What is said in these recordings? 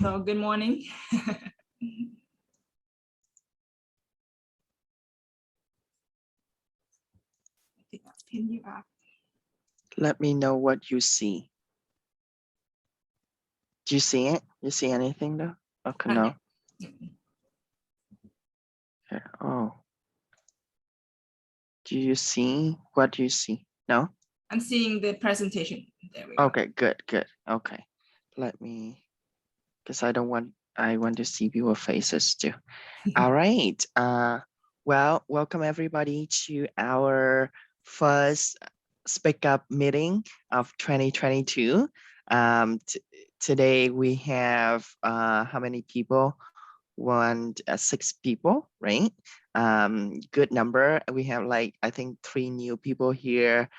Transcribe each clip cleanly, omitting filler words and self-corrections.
So good morning. Pin you up. Let me know what you see. Do you see it? You see anything though? Okay, no. Okay. Oh. Do you see? What do you see? No? I'm seeing the presentation. There we go. Okay, good. Okay. Let me, because I want to see your faces too. All right. Well, welcome everybody to our first Speak Up meeting of 2022. Today we have how many people? 6 people, right? Good number. We have like I think 3 new people here.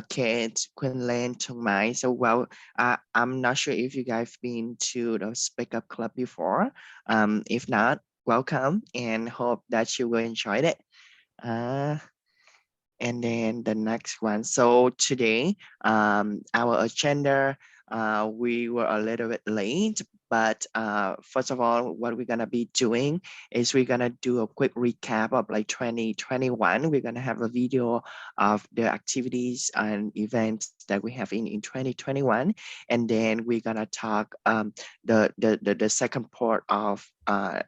Kate, Quinlan, Chung Mai. So well, I'm not sure if you guys been to the Speak Up Club before. If not, welcome and hope that you will enjoy it. And then the next one. So today, our agenda, we were a little bit late, but first of all, what we're gonna be doing is we're gonna do a quick recap of like 2021. We're gonna have a video of the activities and events that we have in 2021, and then we're gonna talk the second part of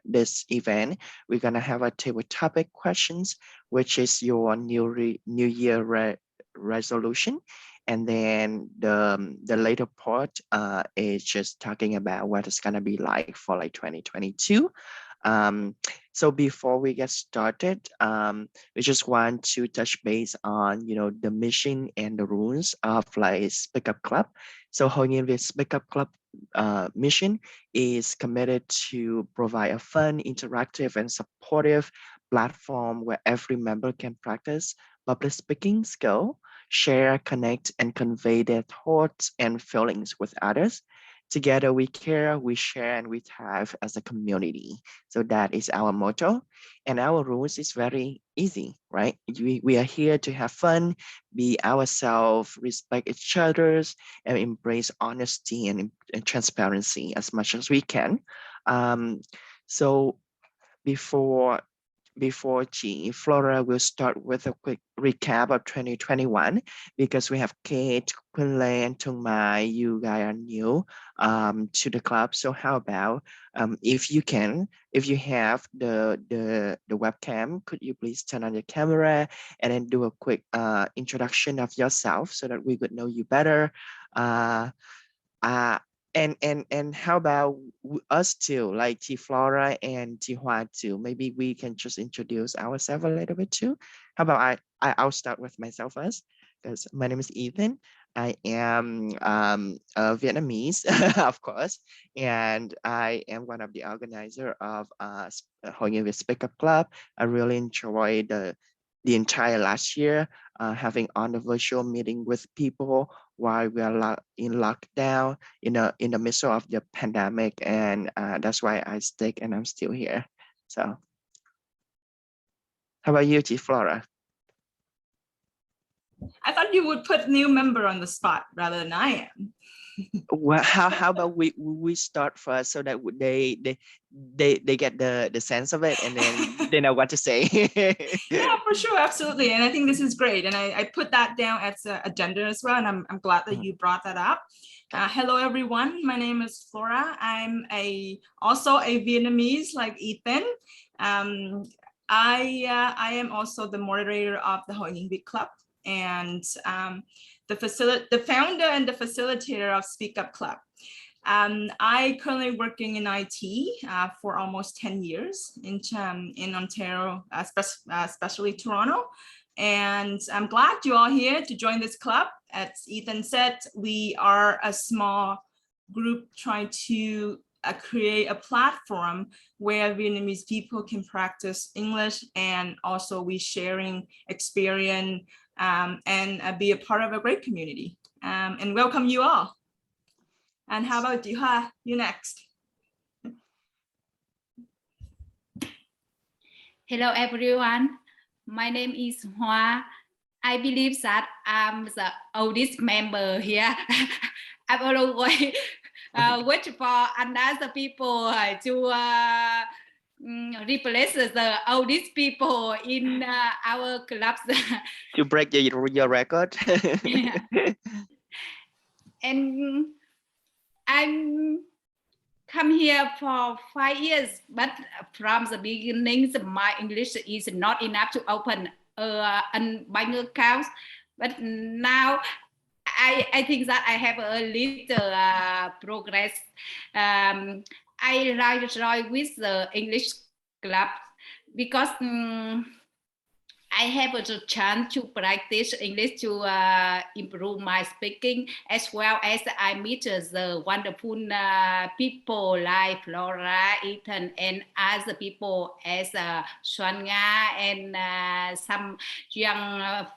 this event. We're gonna have a table topic questions, which is your new year resolution. And then the later part is just talking about what it's gonna be like for like 2022. So before we get started, we just want to touch base on the mission and the rules of like Speak Up Club. So Hội Nghiện Việc Speak Up Club mission is committed to provide a fun, interactive, and supportive platform where every member can practice public speaking skill, share, connect, and convey their thoughts and feelings with others. Together we care, we share, and we thrive as a community. So that is our motto. And our rules is very easy, right? We are here to have fun, be ourselves, respect each other's, and embrace honesty and transparency as much as we can. So before G, Flora will start with a quick recap of 2021 because we have Kate, Quinlan, and Tung Mai. You guys are new to the club. So how about if you have the webcam, could you please turn on your camera and then do a quick introduction of yourself so that we could know you better. And how about us too, like T Flora and T Hua too? Maybe we can just introduce ourselves a little bit too. How about I'll start with myself first, because my name is Ethan. I am a Vietnamese, of course, and I am one of the organizer of Hội Nghiện Việc Speak Up Club. I really enjoy the entire last year having on the virtual meeting with people while we are in lockdown in the midst of the pandemic, and that's why I stick and I'm still here. So how about you, T Flora? I thought you would put new member on the spot rather than I am. Well, how about we start first so that they get the sense of it and then they know what to say. Yeah, for sure, absolutely. And I think this is great. And I put that down as an agenda as well. And I'm glad that you brought that up. Hello, everyone. My name is Flora. I'm also a Vietnamese like Ethan. I am also the moderator of the Hội Nghiện Việc Club and the founder and the facilitator of Speak Up Club. I currently working in IT for almost 10 years in Ontario, especially Toronto. And I'm glad you're all here to join this club. As Ethan said, we are a small group trying to create a platform where Vietnamese people can practice English, and also we sharing experience and be a part of a great community. And welcome you all. And how about you, Ha? You next. Hello, everyone. My name is Hoa. I believe that I'm the oldest member here. I'm always wait for another people to replace the oldest people in our clubs. To break your record. Yeah. And I'm come here for 5 years, but from the beginning, my English is not enough to open a bank account. But now I think that I have a little progress. I like to join with the English club because I have a chance to practice English to improve my speaking, as well as I meet the wonderful people like Flora, Ethan, and other people as Swanga and some young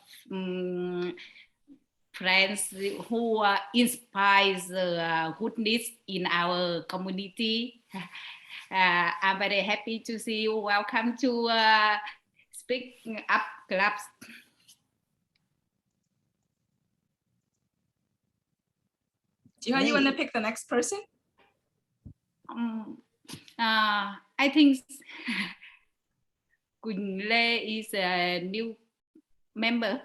friends who inspire the goodness in our community. I'm very happy to see you. Welcome to SpeakUp clubs. Jiha, you want to pick the next person? I think Quỳnh Lê is a new member.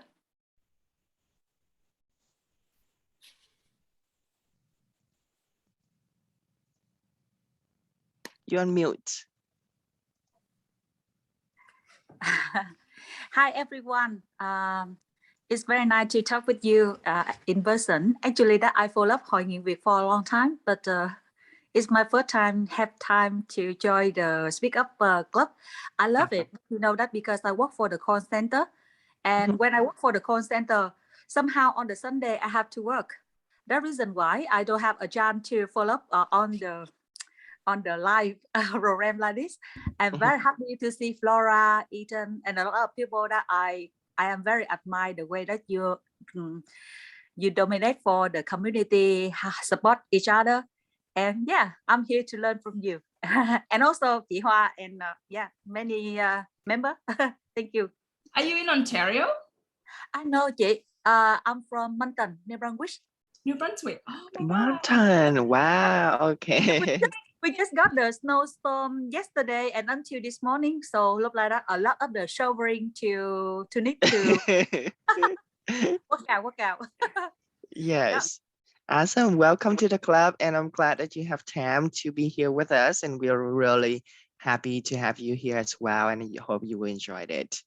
You're on mute. Hi, everyone. It's very nice to talk with you in person. Actually, that I follow Hội Nghiện Việc for a long time, but it's my first time to join the SpeakUp club. I love it. You know that because I work for the call center, and when I work for the call center, somehow on the Sunday I have to work. The reason why I don't have a chance to follow up on the live program like this. I'm very happy to see Flora, Ethan, and a lot of people that I am very admire the way that you dominate for the community, support each other, and yeah, I'm here to learn from you. And also chị Hoa and many member. Thank you. Are you in Ontario? I know chị. I'm from Moncton, New Brunswick. New Brunswick. Oh my Mountain. Wow. Okay. We just got the snowstorm yesterday and until this morning, so look like that a lot of the showering to need to work out. Yes. Awesome. Welcome to the club, and I'm glad that you have time to be here with us, and we're really happy to have you here as well, and I hope you will enjoy it.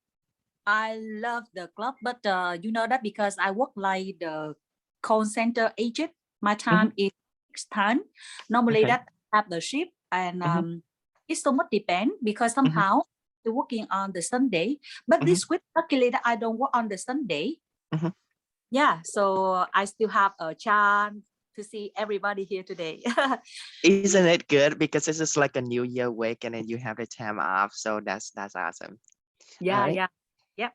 I love the club, but you know that because I work like the call center agent, my time is fixed time. Normally that have the shift, and it's so much depend because somehow you're working on the Sunday, but this week luckily that I don't work on the Sunday. Yeah, so I still have a chance to see everybody here today. Isn't it good? Because this is like a New Year week, and then you have the time off, so that's awesome. Yeah, right. yeah.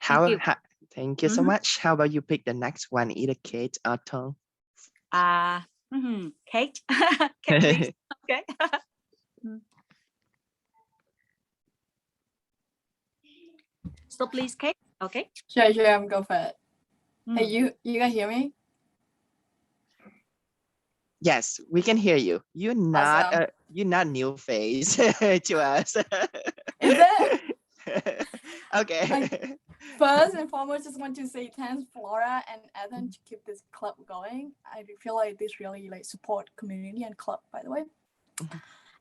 Thank you so much. How about you pick the next one, either Kate or Tom? Kate. Kate, please. Okay. So please, Kate. Okay. Sure, I'm go for it. Hey, you guys hear me? Yes, we can hear you. You're not Awesome. you're not new face to us. Is it? Okay. First and foremost, just want to say thanks Flora and Ethan to keep this club going. I feel like this really like support community and club, by the way.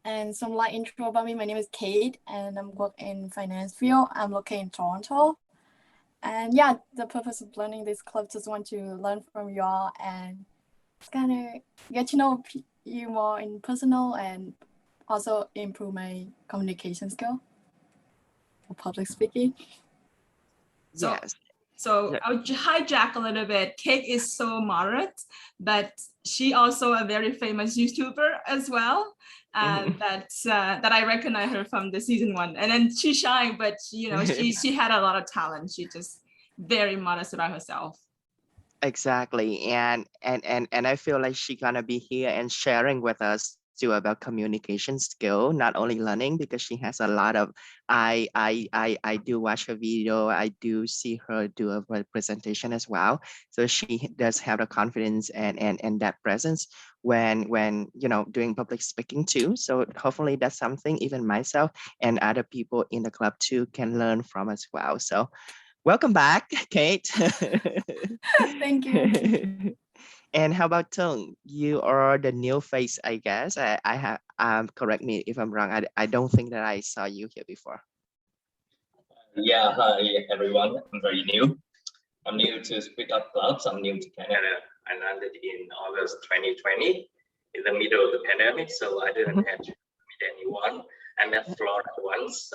And some light intro about me. My name is Kate, and I'm working in finance field. I'm located in Toronto. And yeah, the purpose of learning this club just want to learn from you all and kind of get to know you more in personal and also improve my communication skill for public speaking. So, yes. So I'll hijack a little bit. Kate is so moderate, but she also a very famous YouTuber as well. That I recognize her from the season 1. And then she's shy, but you know she had a lot of talent. She just very modest about herself. Exactly, and I feel like she's gonna be here and sharing with us too about communication skill, not only learning, because she has a lot of I do watch her video, I do see her do a presentation as well, so she does have the confidence and that presence when doing public speaking too. So hopefully that's something even myself and other people in the club too can learn from as well. So welcome back, Kate. Thank you. And how about Tung? You are the new face, I guess. I have correct me if I'm wrong. I don't think that I saw you here before. Yeah, hi everyone. I'm very new. I'm new to SpeakUp Clubs. I'm new to Canada. I landed in August 2020 in the middle of the pandemic, so I didn't have to meet anyone. I met Flora once.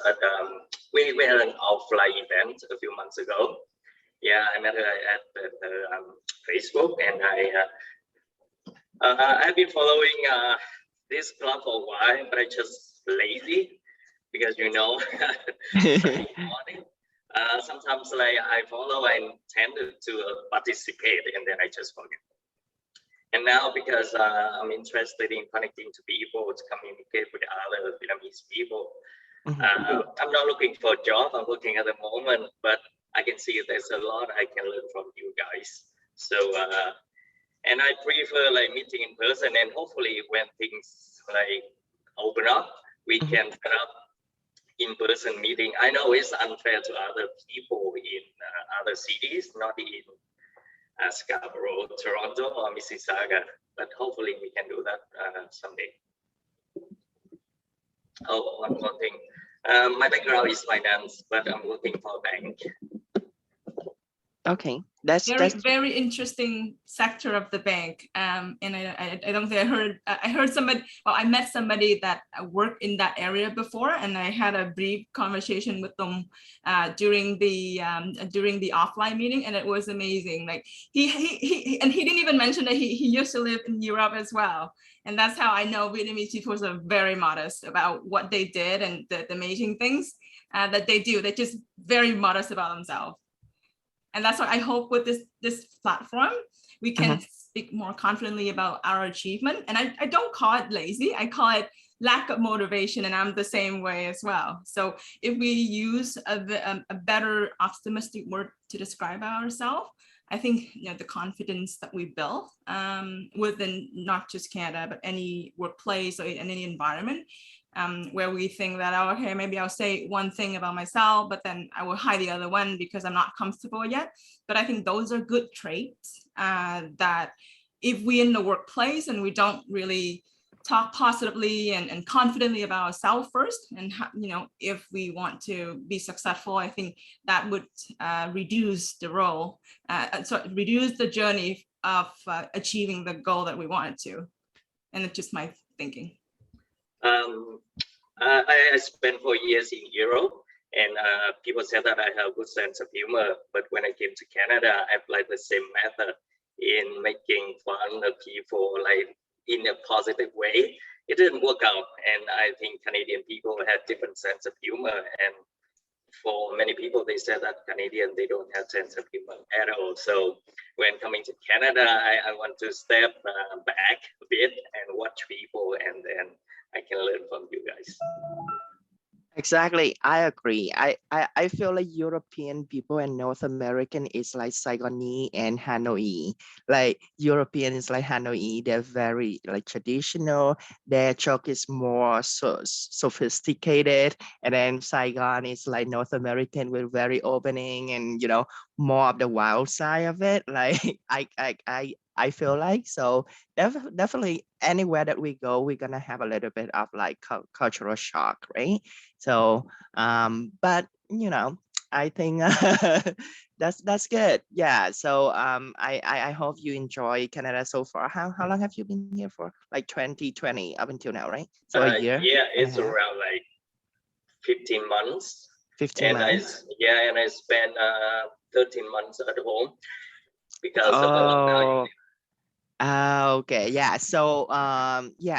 We had an offline event a few months ago. Yeah, I met her at the Facebook, and I've been following this club for a while, but I just lazy because Sunday morning. Sometimes like I follow and tend to participate, and then I just forget. And now because I'm interested in connecting to people, to communicate with other Vietnamese people, I'm not looking for a job. I'm looking at the moment, but I can see there's a lot I can learn from you guys. So, and I prefer like meeting in person, and hopefully when things like open up, we can set up in-person meeting. I know it's unfair to other people in other cities, not in Scarborough, Toronto, or Mississauga, but hopefully we can do that someday. Oh, one more thing. My background is finance, but I'm working for a bank. Okay, that's very interesting sector of the bank. And I don't think I heard somebody. Well, I met somebody that worked in that area before, and I had a brief conversation with them during the offline meeting, and it was amazing. Like he didn't even mention that he used to live in Europe as well. And that's how I know Vietnamese people are very modest about what they did and the amazing things that they do. They're just very modest about themselves. And that's why I hope with this platform, we can speak more confidently about our achievement. And I don't call it lazy, I call it lack of motivation. And I'm the same way as well. So if we use a better optimistic word to describe ourselves, I think the confidence that we build within not just Canada, but any workplace or in any environment, where we think that, oh, okay, maybe I'll say one thing about myself, but then I will hide the other one because I'm not comfortable yet. But I think those are good traits that if we in the workplace and we don't really talk positively and confidently about ourselves first, and if we want to be successful, I think that would reduce the reduce the journey of achieving the goal that we wanted to. And it's just my thinking. I spent 4 years in Europe, and people said that I have a good sense of humor. But when I came to Canada, I applied the same method in making fun of people, like in a positive way. It didn't work out, and I think Canadian people had different sense of humor. And for many people, they said that Canadian, they don't have sense of humor at all. So when coming to Canada, I want to step back a bit and watch people, and then I can learn from you guys. Exactly, I agree. I feel like European people and North American is like Saigonese and Hanoi. Like European is like Hanoi. They're very like traditional. Their joke is more sophisticated, and then Saigon is like North American with very opening and more of the wild side of it. Like I feel like so definitely anywhere that we go, we're gonna have a little bit of like cultural shock, right? So but I think that's good. Yeah, so I hope you enjoy Canada so far. How long have you been here for? Like 2020 up until now, right? So a year. Yeah, it's around like 15 months. 15 months. And I spent 13 months at home because of the lockdown. Okay, yeah. So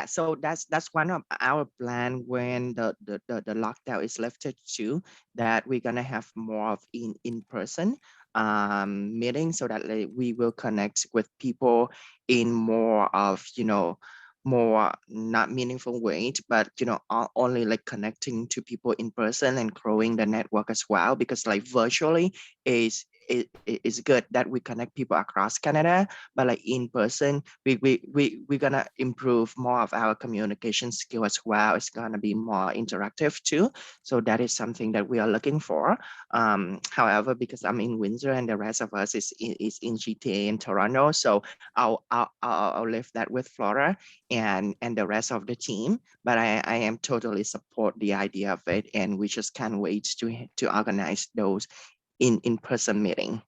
so that's one of our plan when the lockdown is lifted too, that we're gonna have more of in-person meetings so that we will connect with people in more of more not meaningful way, but only like connecting to people in person and growing the network as well, because like virtually it's good that we connect people across Canada, but like in person, we're gonna improve more of our communication skill as well. It's gonna be more interactive too. So that is something that we are looking for. However, because I'm in Windsor and the rest of us is in GTA in Toronto, so I'll leave that with Flora and the rest of the team. But I am totally support the idea of it, and we just can't wait to organize those in-person meeting.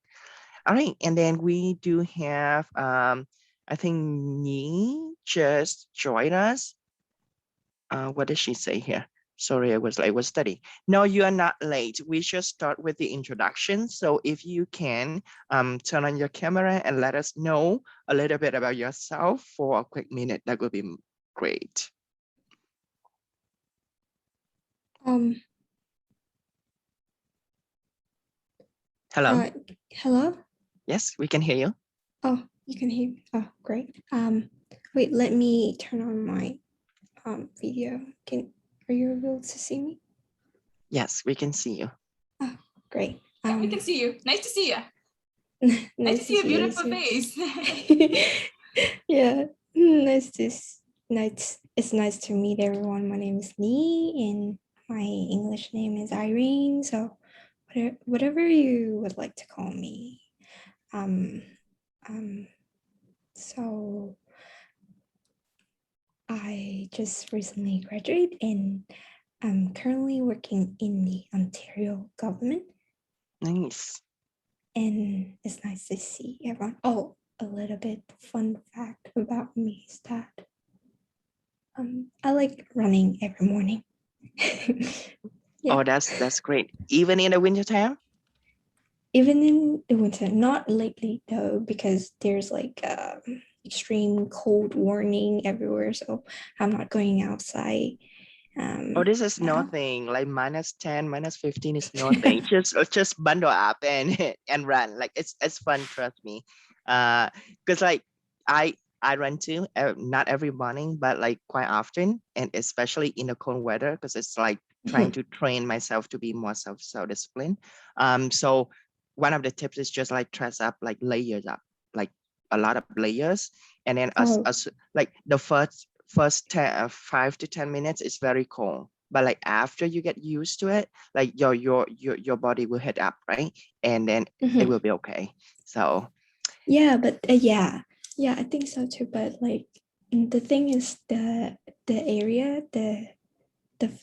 All right, and then we do have I think Nhi just joined us. What does she say here? Sorry, I was late. Was study. No, you are not late. We just start with the introduction. So if you can turn on your camera and let us know a little bit about yourself for a quick minute, that would be great. Hello. Hello. Yes, we can hear you. Oh, you can hear me. Oh, great. Wait, let me turn on my video. Are you able to see me? Yes, we can see you. Oh, great. Yeah, we can see you. Nice to see you. Nice to see your beautiful face. Yeah, it's nice to meet everyone. My name is Nhi and my English name is Irene. So whatever you would like to call me. So I just recently graduated and I'm currently working in the Ontario government. Nice. And it's nice to see everyone. Oh, a little bit fun fact about me is that I like running every morning. Yeah. Oh, that's great. Even in the winter time? Even in the winter, not lately though, because there's like extreme cold warning everywhere, so I'm not going outside. Oh, this is now. nothing. Like -10, -15 is nothing. just bundle up and and run. Like it's fun, trust me. Because like I run too, not every morning, but like quite often, and especially in the cold weather, because it's like trying to train myself to be more self-disciplined. So one of the tips is just like dress up, like layers up, like a lot of layers, and then as like the first 5 to 10 minutes is very cold, but like after you get used to it, like your body will heat up, right? And then it will be okay. So yeah, but yeah, I think so too. But like the thing is the area, the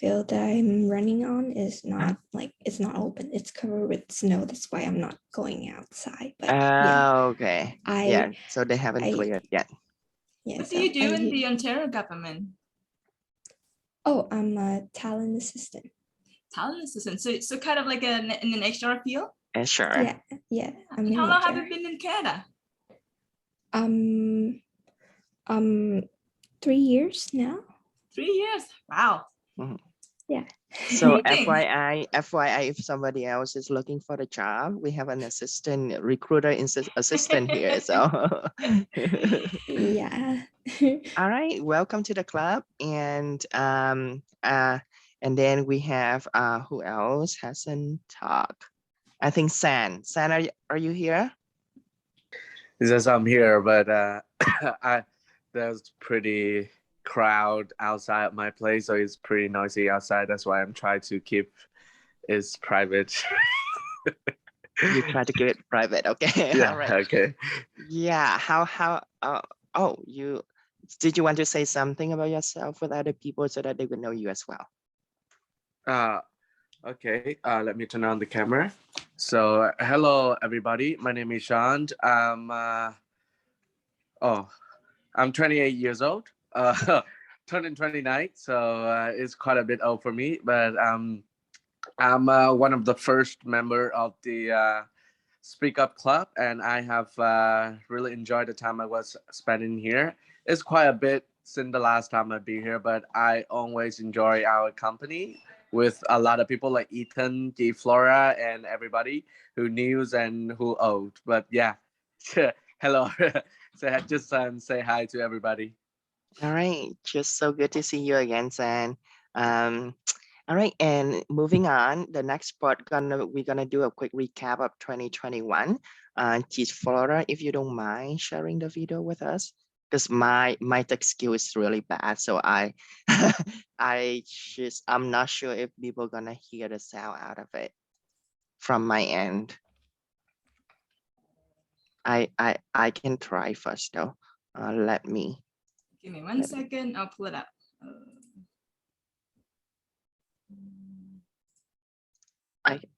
field that I'm running on is not like it's not open. It's covered with snow. That's why I'm not going outside. But okay. Yeah, so they haven't cleared yet. Yeah, What do you do in the Ontario government? Oh, I'm a talent assistant. Talent assistant. So kind of like in an HR field? Sure. Yeah. How long have you been in Canada? 3 years now. 3 years. Wow. Yeah. So FYI, if somebody else is looking for the job, we have an assistant recruiter assistant here. So yeah. All right, welcome to the club. And then we have who else hasn't talked? I think San. San, are you here? Yes, I'm here, but there's pretty crowd outside my place, so it's pretty noisy outside. That's why I'm trying to keep it private. You try to keep it private, okay? Yeah. All right. Okay. Yeah. Did you want to say something about yourself with other people so that they would know you as well? Okay. Let me turn on the camera. So, hello everybody. My name is Sean. I'm 28 years old. Turning 29, so it's quite a bit old for me. But I'm one of the first member of the SpeakUp Club, and I have really enjoyed the time I was spending here. It's quite a bit since the last time I've been here, but I always enjoy our company with a lot of people like Ethan, G Flora, and everybody who new and who old. But yeah, hello. So just say hi to everybody. All right, just so good to see you again, San. All right, and moving on, the next part we're gonna do a quick recap of 2021. Teach Flora, if you don't mind sharing the video with us, because my tech skill is really bad, so I'm not sure if people gonna hear the sound out of it from my end. I can try first though. Let me. Give me 1 second. I'll pull it up.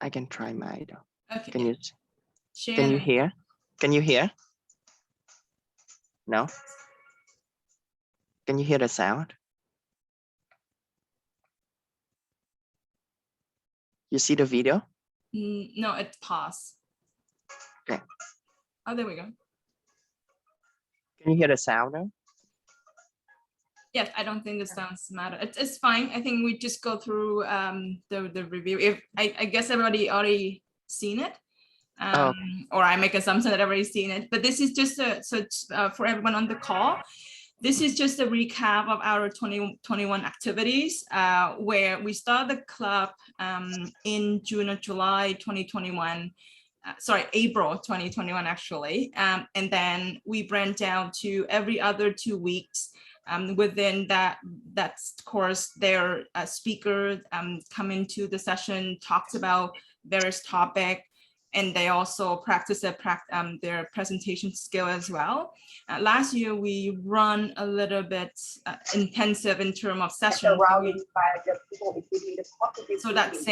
I can try mine though. Okay. Can you Share can you and- hear? Can you hear? No? Can you hear the sound? You see the video? No, it's paused. Okay. Oh, there we go. Can you hear the sound though? Yes, I don't think the sounds matter. It's fine. I think we just go through the review. If I guess everybody already seen it, or I make assumption that everybody's seen it. But this is just for everyone on the call. This is just a recap of our 2021 activities, where we started the club in June or July 2021. Sorry, April 2021 actually, and then we branched out to every other 2 weeks. Within that course, their speaker come into the session, talks about various topics, and they also practice their presentation skill as well. Last year, we run a little bit intensive in terms of sessions. So that's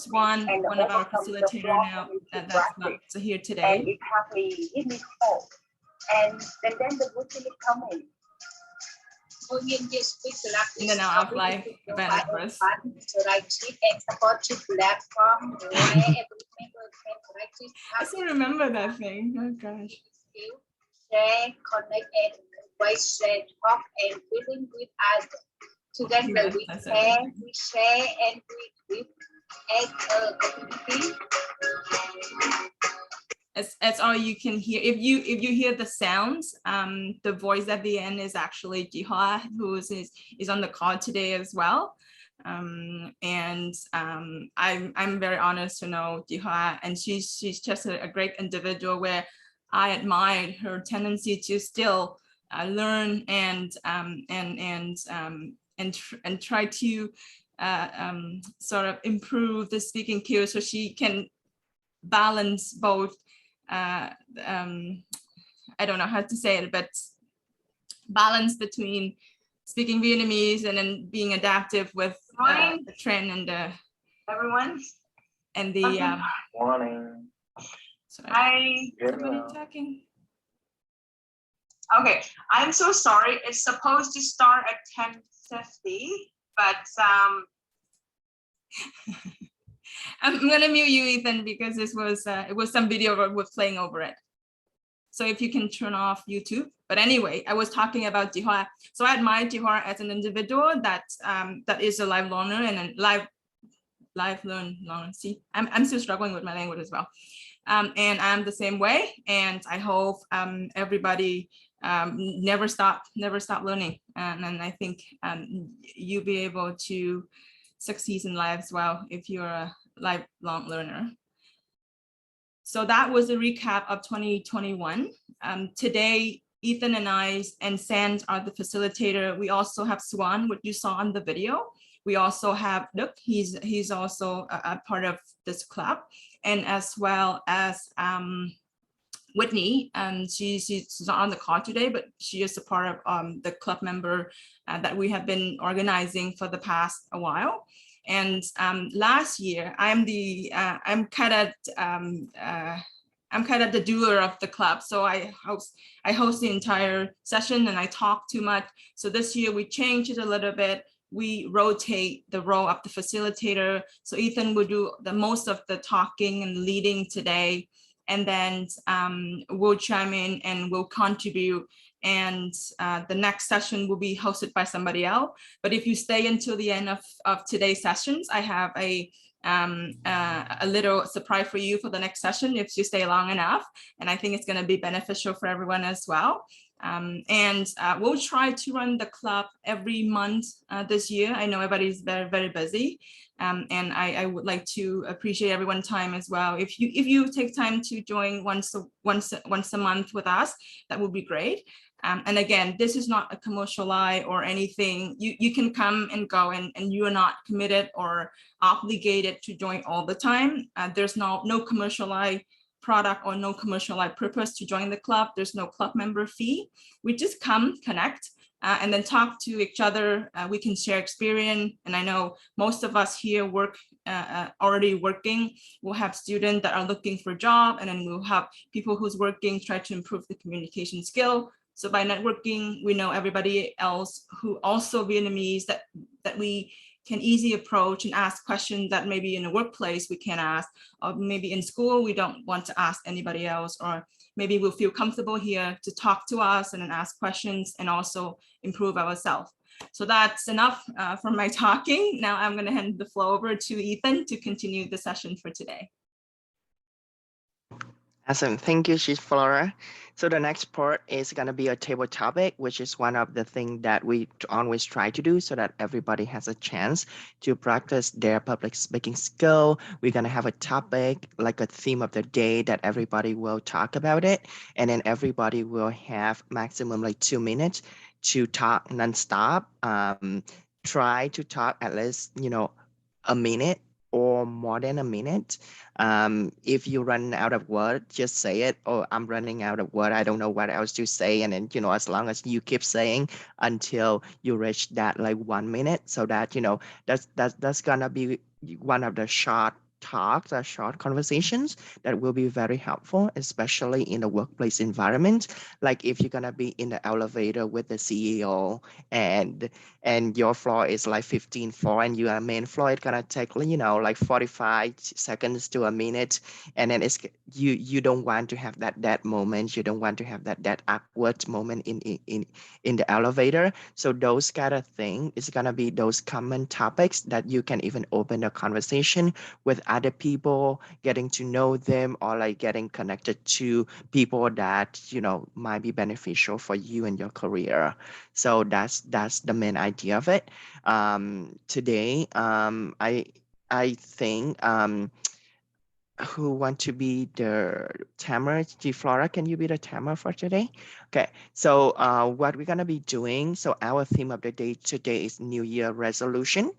Swan, one of our facilitator now, that's not here today. And then the good thing is coming. And then I'll apply event first. I still remember that thing. Oh gosh. Share, connect, and embrace, share, talk, and feeling with others. Together we share, and we live as a community. That's all you can hear. If you hear the sounds, the voice at the end is actually Jihua, who is on the call today as well. I'm very honored to know Jihua, and she's just a great individual where I admired her tendency to still learn and try to sort of improve the speaking skills so she can balance both. I don't know how to say it, but balance between speaking Vietnamese and then being adaptive with the trend and the Everyone. And the morning. Sorry. Hi. Somebody talking. Okay, I'm so sorry. It's supposed to start at 10:50, but I'm gonna mute you, Ethan, because this was it was some video with playing over it. So if you can turn off YouTube. But anyway, I was talking about Jihua. So I admire Jihua as an individual that that is a live learner and a live learner. See, I'm still struggling with my language as well. And I'm the same way. And I hope everybody never stop learning. And I think you'll be able to succeed in life as well if you're a lifelong learner. So that was a recap of 2021. Today, Ethan and I and Sands are the facilitator. We also have Swan, what you saw on the video. We also have Duc, he's also a part of this club, and as well as Whitney, she's not on the call today, but she is a part of the club member that we have been organizing for the past a while. And last year, I'm kind of the doer of the club. So I host the entire session and I talk too much. So this year we changed it a little bit. We rotate the role of the facilitator. So Ethan will do the most of the talking and leading today. And then we'll chime in and we'll contribute. And the next session will be hosted by somebody else. But if you stay until the end of today's sessions, I have a little surprise for you for the next session if you stay long enough. And I think it's going to be beneficial for everyone as well. And we'll try to run the club every month this year. I know everybody's very, very busy. And I would like to appreciate everyone's time as well. If you take time to join once a month with us, that would be great. And again, this is not a commercial lie or anything. You can come and go, and you are not committed or obligated to join all the time. There's no commercial lie product or no commercial purpose to join the club. There's no club member fee. We just come, connect, and then talk to each other. We can share experience. And I know most of us here work already working. We'll have students that are looking for a job, and then we'll have people who's working, try to improve the communication skill. So by networking, we know everybody else who also Vietnamese that we can easily approach and ask questions that maybe in the workplace we can't ask, or maybe in school we don't want to ask anybody else, or maybe we'll feel comfortable here to talk to us and then ask questions and also improve ourselves. So that's enough from my talking. Now I'm going to hand the floor over to Ethan to continue the session for today. Awesome. Thank you, Chief Flora. So the next part is going to be a table topic, which is one of the things that we always try to do so that everybody has a chance to practice their public speaking skill. We're going to have a topic, like a theme of the day, that everybody will talk about it. And then everybody will have maximum like 2 minutes to talk nonstop. Try to talk at least, a minute or more than a minute. If you run out of words, just say it. Oh, I'm running out of words. I don't know what else to say. And then, as long as you keep saying until you reach that like 1 minute, so that, that's gonna be one of the short talks or short conversations that will be very helpful, especially in the workplace environment. Like if you're gonna be in the elevator with the CEO and your floor is like 15 floor and your main floor, it's gonna take like 45 seconds to a minute, and then it's you don't want to have that moment. You don't want to have that awkward moment in the elevator. So those kind of thing is gonna be those common topics that you can even open a conversation with other people, getting to know them, or like getting connected to people that might be beneficial for you and your career. So that's the main idea of it. Today, I think who want to be the tamer? G Flora, can you be the tamer for today? Okay, so what we're gonna be doing, so our theme of the day today is New Year resolution.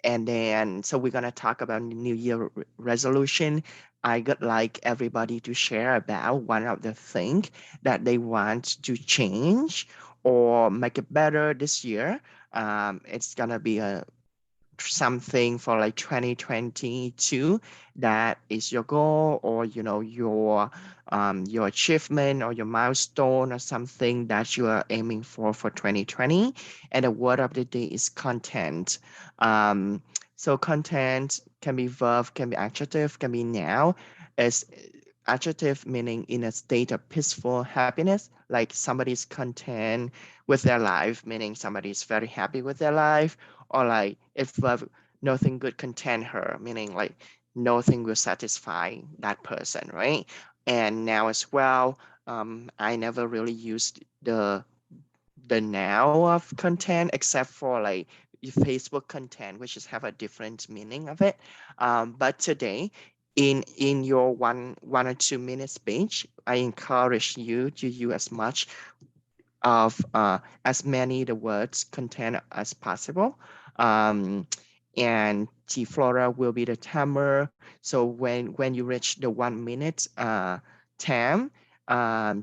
And then, so we're gonna talk about New Year resolution. I would like everybody to share about one of the things that they want to change or make it better this year. It's gonna be something for like 2022 that is your goal, or your achievement or your milestone, or something that you are aiming for 2020. And the word of the day is content. So content can be verb, can be adjective, can be noun. As adjective meaning in a state of peaceful happiness, like somebody's content with their life, meaning somebody's very happy with their life. Or like if nothing good content her, meaning like nothing will satisfy that person, right? And now as well, I never really used the now of content except for like Facebook content, which is have a different meaning of it. But today, in your one or 2 minute speech, I encourage you to use as much of as many the words content as possible. And G Flora will be the timer. So when you reach the 1 minute time,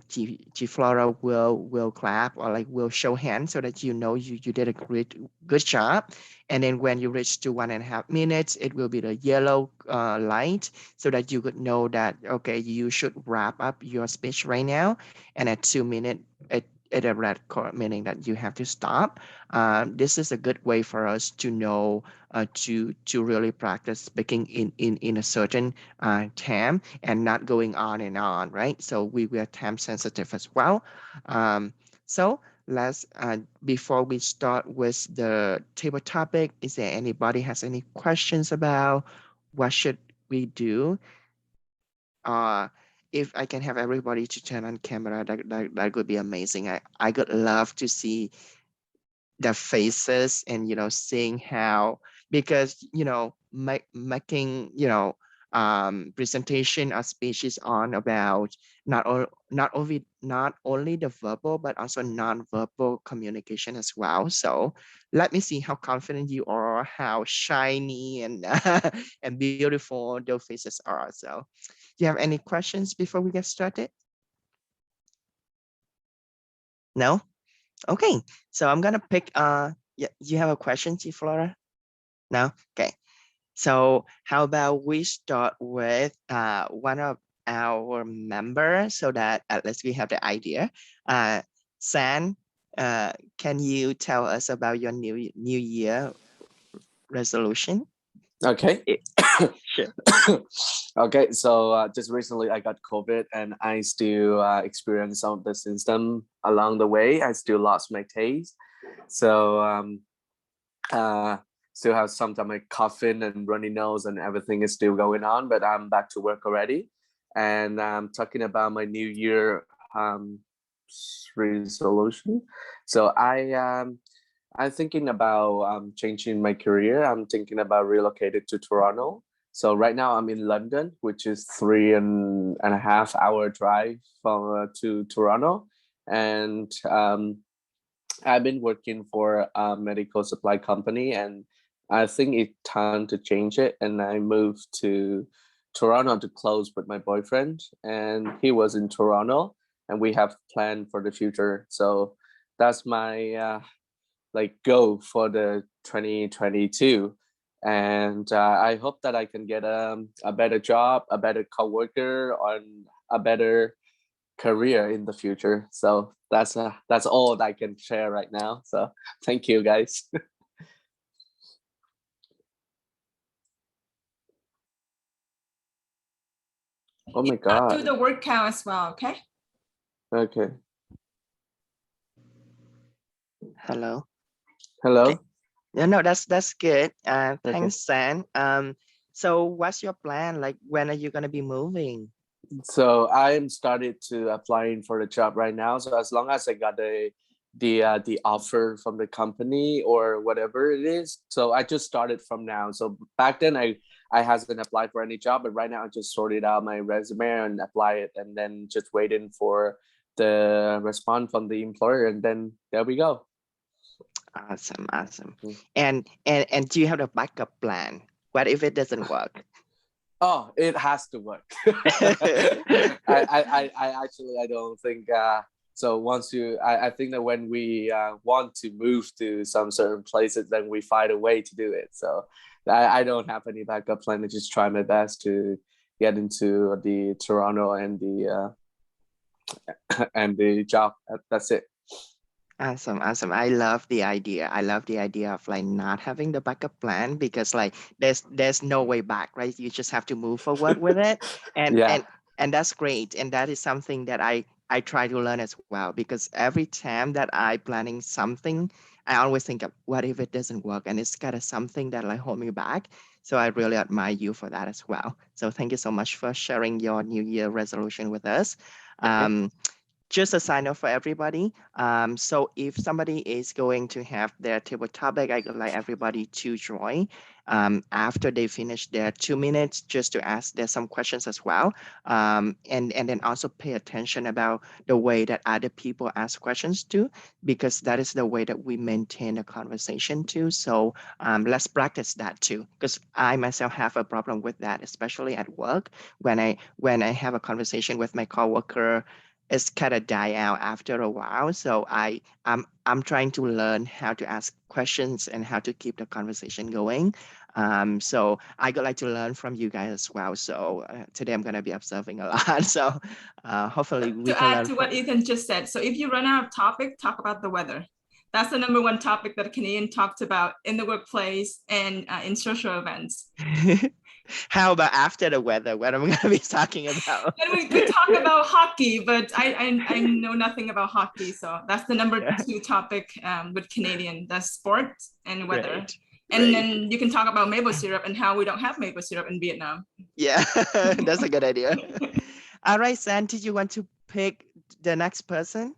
G Flora will clap or like will show hands so that you did a good job. And then when you reach to 1.5 minutes, it will be the yellow light so that you could know that okay, you should wrap up your speech right now. And at 2 minutes, at a red cord, meaning that you have to stop. This is a good way for us to know to really practice speaking in a certain time and not going on, right? So we are time sensitive as well. So let's before we start with the table topic, is there anybody has any questions about what should we do? if I can have everybody to turn on camera, that would be amazing. I would love to see the faces and, you know, seeing how, because, you know, making, you know, presentation or speeches on about not only the verbal but also non-verbal communication as well. So let me see how confident you are, how shiny and and beautiful those faces are. So do you have any questions before we get started? No? Okay, so I'm gonna pick yeah, you have a question, T Flora? No? Okay. So how about we start with one of our members so that at least we have the idea. San, can you tell us about your new year resolution? Okay. Sure. Okay, so just recently I got COVID and I still experienced some of the symptoms along the way. I still lost my taste. So still have some like coughing and runny nose and everything is still going on, but I'm back to work already. And I'm talking about my new year resolution. So I'm thinking about changing my career. I'm thinking about relocating to Toronto. So right now I'm in London, which is 3.5 hour drive from to Toronto. And I've been working for a medical supply company, and I think it's time to change it. And I moved to Toronto to close with my boyfriend, and he was in Toronto, and we have planned for the future. So that's my like goal for the 2022. And I hope that I can get a better job, a better coworker, and a better career in the future. So that's all I can share right now. So thank you, guys. Oh my God. Do the word count as well, okay? Okay. Hello. Hello. Okay. No, that's good. Thanks, San. So what's your plan? Like, when are you gonna be moving? So I'm started to applying for the job right now. So as long as I got the offer from the company or whatever it is, so I just started from now. So back then I hasn't applied for any job, but right now I just sorted out my resume and apply it, and then just waiting for the response from the employer, and then there we go. Awesome. And do you have a backup plan? What if it doesn't work? Oh, it has to work. I actually I don't think so. Once I think that when we want to move to some certain places, then we find a way to do it. So I don't have any backup plan. I just try my best to get into the Toronto and the and the job. That's it. Awesome. I love the idea. Of like not having the backup plan, because like there's no way back, right? You just have to move forward with it. And Yeah. and that's great. And that is something that I try to learn as well, because every time that I planning something, I always think of what if it doesn't work, and it's kind of something that like hold me back. So I really admire you for that as well. So thank you so much for sharing your New Year resolution with us. Just a sign off for everybody. So if somebody is going to have their table topic, I would like everybody to join after they finish their 2 minutes, just to ask them some questions as well. And then also pay attention about the way that other people ask questions too, because that is the way that we maintain a conversation too. So let's practice that too, because I myself have a problem with that, especially at work. When I have a conversation with my coworker, it's kind of die out after a while. So I'm trying to learn how to ask questions and how to keep the conversation going. So I would like to learn from you guys as well. So today I'm gonna be observing a lot. So hopefully we to can add learn to what Ethan just said. So if you run out of topic, talk about the weather. That's the #1 topic that a Canadian talked about in the workplace and in social events. How about after the weather? What am I going to be talking about? And we could talk about hockey, but I know nothing about hockey. So that's the #2 topic with Canadian, the sport and weather. Great. And then you can talk about maple syrup and how we don't have maple syrup in Vietnam. Yeah, that's a good idea. All right, Santi, you want to pick the next person?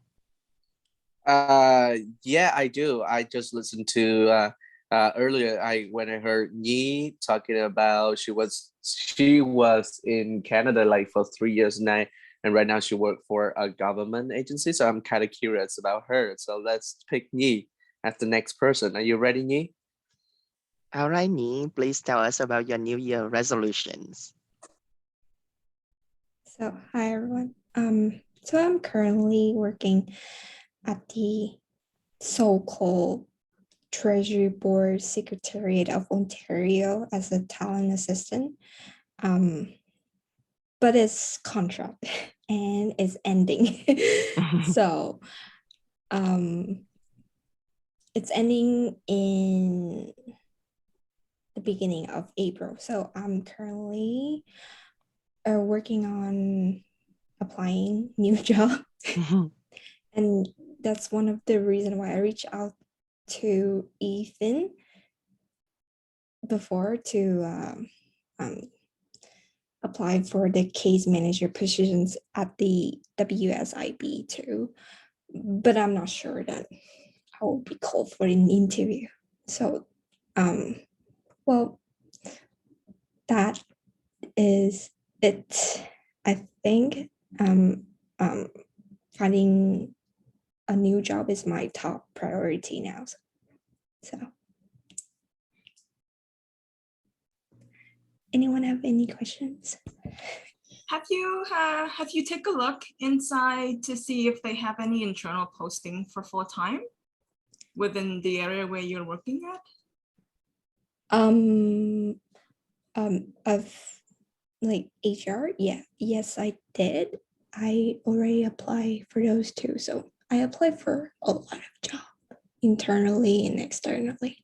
Yeah, I do. I just listened to earlier. When I heard Nhi talking about she was in Canada like for 3 years now, and right now she worked for a government agency. So I'm kind of curious about her. So let's pick Nhi as the next person. Are you ready, Nhi? All right, Nhi, please tell us about your New Year resolutions. So hi everyone. So I'm currently working at the so-called Treasury Board Secretariat of Ontario as a talent assistant. But it's contract and it's ending. So it's ending in the beginning of April. So I'm currently working on applying new job. And that's one of the reasons why I reached out to Ethan before to apply for the case manager positions at the WSIB too. But I'm not sure that I will be called for an interview. So, well, that is it. I think finding a new job is my top priority now. So, anyone have any questions? Have you take a look inside to see if they have any internal posting for full-time within the area where you're working at? Of like HR, yes, I did. I already applied for those two, so I applied for a lot of jobs internally and externally.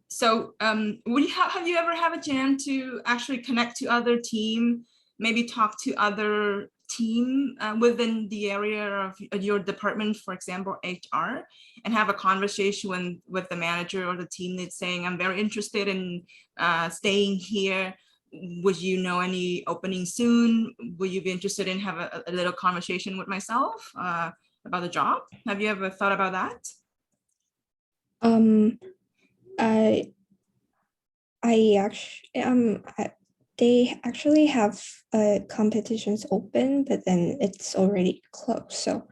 So have you ever have a chance to actually connect to other team, maybe talk to other team within the area of your department, for example, HR, and have a conversation with the manager or the team that's saying, I'm very interested in staying here. Would you know any opening soon? Would you be interested in have a little conversation with myself about the job? Have you ever thought about that? They actually have competitions open, but then it's already closed. So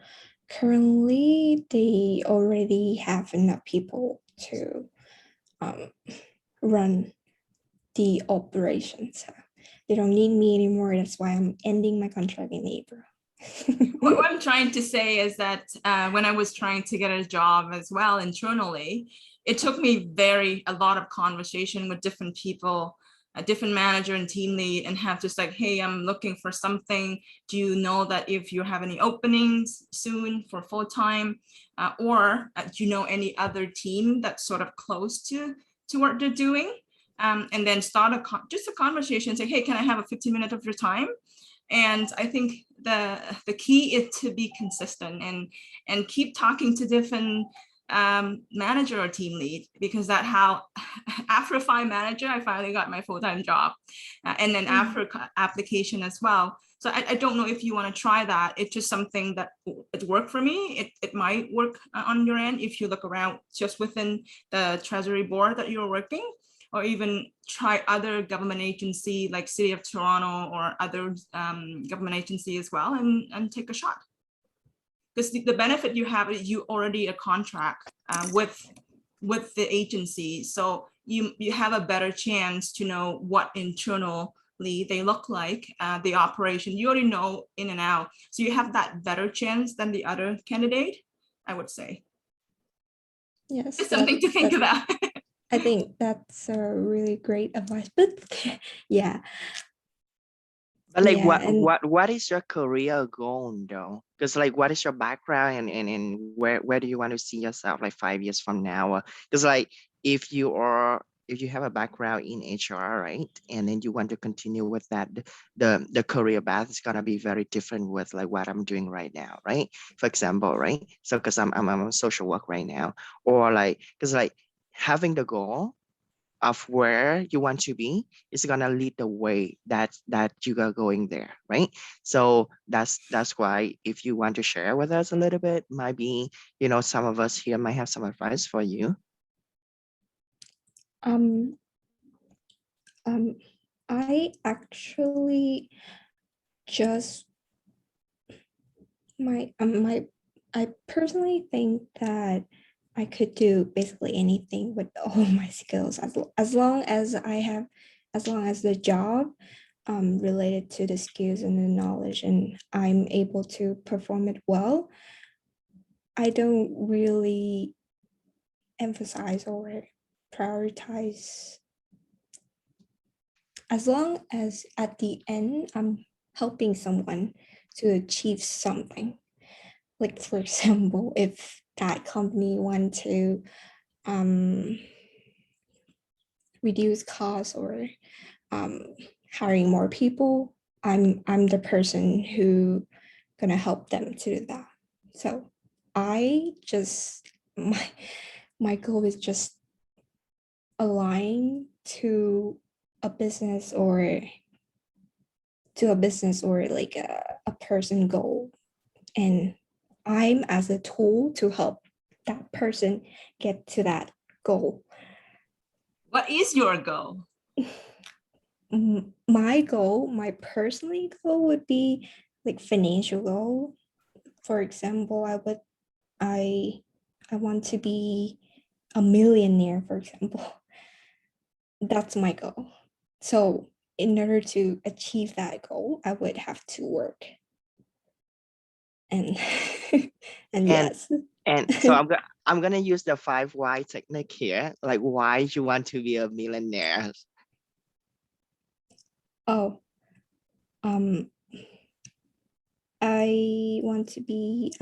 currently they already have enough people to run the operations. So they don't need me anymore. That's why I'm ending my contract in April. What I'm trying to say is that when I was trying to get a job as well internally, it took me a lot of conversation with different people, a different manager and team lead, and have just like, hey, I'm looking for something. Do you know that if you have any openings soon for full time, or do you know any other team that's sort of close to what they're doing? And then start just a conversation, say, hey, can I have a 15 minutes of your time? And I think the key is to be consistent and keep talking to different manager or team lead, because that how after 5 manager, I finally got my full-time job, and then after application as well. So I don't know if you want to try that. It's just something that it worked for me. It might work on your end if you look around just within the Treasury board that you're working, or even try other government agency like City of Toronto or other government agency as well, and take a shot. Because the benefit you have is you already a contract with the agency, so you have a better chance to know what internally they look like, the operation. You already know in and out, so you have that better chance than the other candidate, I would say. Yes, it's something to think about. I think that's a really great advice, but yeah. But like, what is your career goal though? Because like, what is your background, and where do you want to see yourself like 5 years from now? Because like, if you have a background in HR, right, and then you want to continue with that, the career path is gonna be very different with like what I'm doing right now, right? For example, right? So because I'm a social work right now, or like, because like having the goal of where you want to be is gonna lead the way that you are going there, right? So that's why if you want to share with us a little bit, maybe some of us here might have some advice for you. I actually just I personally think that I could do basically anything with all my skills as long as the job related to the skills and the knowledge and I'm able to perform it well. I don't really emphasize or prioritize, as long as at the end I'm helping someone to achieve something. Like, for example, if that company want to reduce costs or hiring more people, I'm the person who gonna help them to do that. So I just my goal is just align to a business or like a person goal, and I'm as a tool to help that person get to that goal. What is your goal? My goal, my personal goal would be like financial goal. For example, I want to be a millionaire, for example. That's my goal. So in order to achieve that goal, I would have to work. And yes. And so I'm gonna use the 5 why technique here. Like, why you want to be a millionaire? Oh, I want to be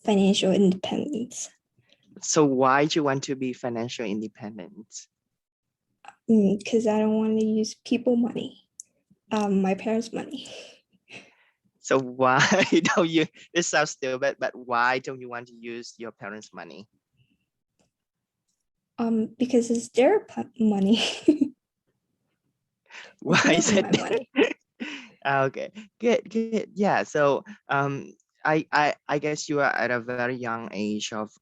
financial independence. So why do you want to be financial independent? Because I don't want to use people money, my parents' money. So why don't you, this sounds stupid, but why don't you want to use your parents' money? Because it's their money. Why is it my money? Okay, good. Yeah, so I guess you are at a very young age of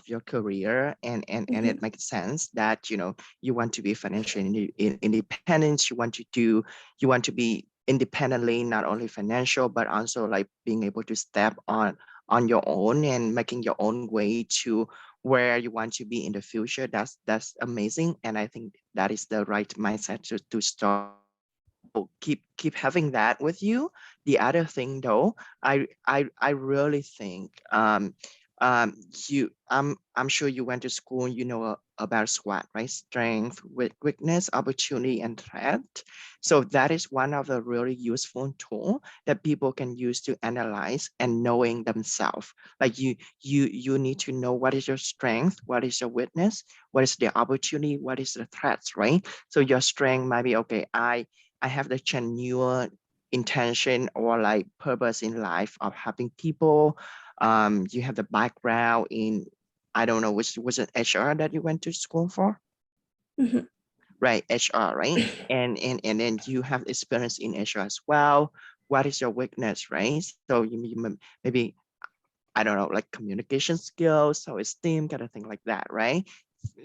your career, and it makes sense that you want to be financially independent. You want to be independently, not only financial but also like being able to step on your own and making your own way to where you want to be in the future. That's amazing, and I think that is the right mindset to start. Keep having that with you. The other thing though, I really think I'm sure you went to school, about SWOT, right? Strength, weakness, opportunity, and threat. So that is one of the really useful tool that people can use to analyze and knowing themselves. Like you need to know what is your strength, what is your weakness, what is the opportunity, what is the threats, right? So your strength might be, okay, I have the genuine intention or like purpose in life of helping people. You have the background in, I don't know, was it HR that you went to school for? Right, HR, right? And then you have experience in HR as well. What is your weakness, right? So you maybe, I don't know, like communication skills, so esteem, kind of thing like that, right?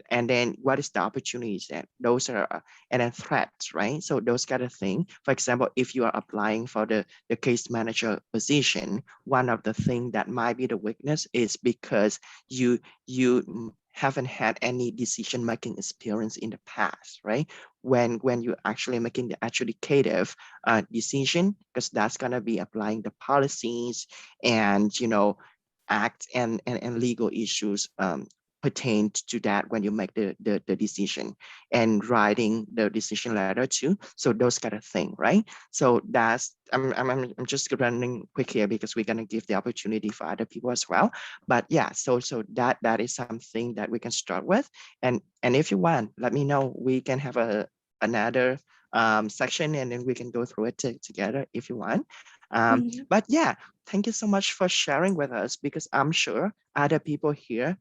And then what is the opportunities that those are, and then threats, right? So those kind of thing. For example, if you are applying for the case manager position, one of the things that might be the weakness is because you haven't had any decision making experience in the past, right? When you're actually making the adjudicative decision, because that's gonna be applying the policies and act and legal issues pertained to that when you make the decision, and writing the decision letter too. So those kind of thing, right? So that's I'm just running quick here because we're gonna give the opportunity for other people as well. But yeah, so that is something that we can start with, and if you want, let me know. We can have another section and then we can go through it together if you want. But yeah, thank you so much for sharing with us, because I'm sure other people here,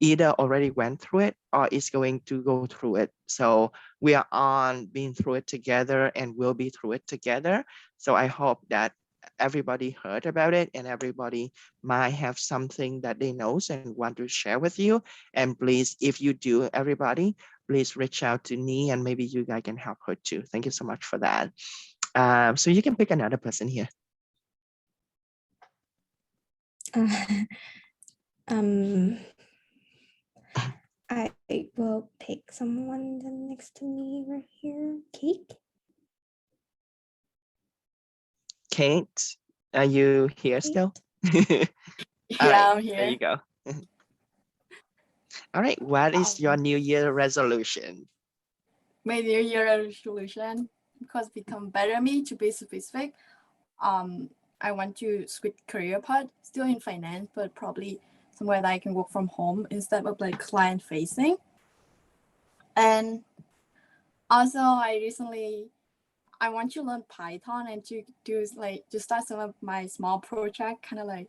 either already went through it or is going to go through it. So we are on being through it together and we'll be through it together. So I hope that everybody heard about it and everybody might have something that they know and want to share with you. And please, if you do, everybody, please reach out to me and maybe you guys can help her too. Thank you so much for that. So you can pick another person here. I will pick someone next to me right here. Kate. Kate, are you here still? Yeah, I'm here. There you go. All right, what is your New Year resolution? My New Year resolution, because become better me, to be specific, I want to switch career path, still in finance, but probably somewhere that I can work from home instead of like client facing. And also I want to learn Python and to do like to start some of my small project, kind of like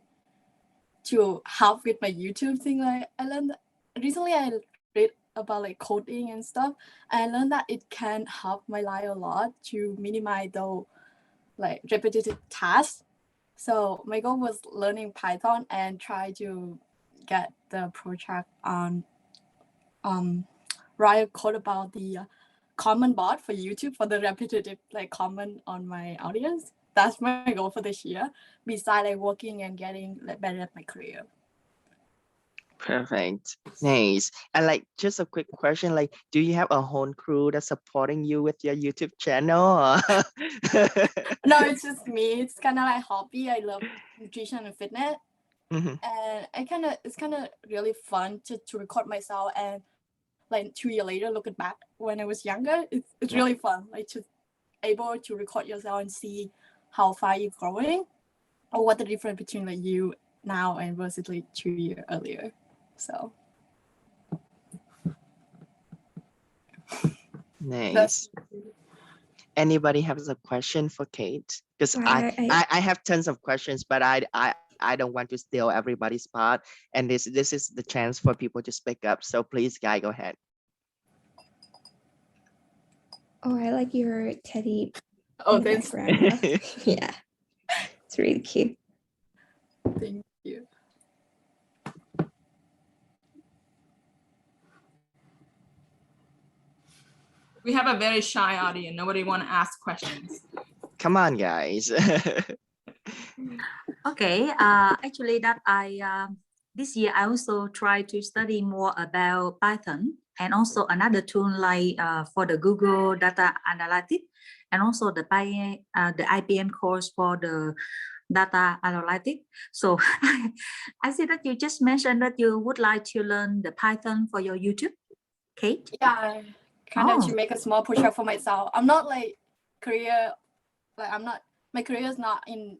to help with my YouTube thing. Like I learned recently, I read about like coding and stuff. And I learned that it can help my life a lot to minimize those like repetitive tasks. So my goal was learning Python and try to get the project on write code about the comment bot for YouTube for the repetitive like comment on my audience. That's my goal for this year. Besides like working and getting like better at my career. Perfect. Nice. And like just a quick question, like do you have a whole crew that's supporting you with your YouTube channel? No, it's just me. It's kind of like hobby. I love nutrition and fitness. Mhm. And it's kind of really fun to record myself and like 2 years later looking back when I was younger. It's really fun, like to able to record yourself and see how far you're growing or what the difference between like you now and versus like 2 years earlier. So Nice. Anybody has a question for Kate? Because I have tons of questions, but I don't want to steal everybody's spot. And this is the chance for people to speak up. So please, guy, go ahead. Oh, I like your teddy. Oh, thanks. Yeah, it's really cute. Thank you. We have a very shy audience. Nobody want to ask questions. Come on, guys. Okay, actually that this year I also try to study more about Python and also another tool like for the Google data analytics and also the IPN course for the data analytics. So I see that you just mentioned that you would like to learn the Python for your YouTube, Kate? Yeah, kind of to make a small project for myself. I'm not like my career is not in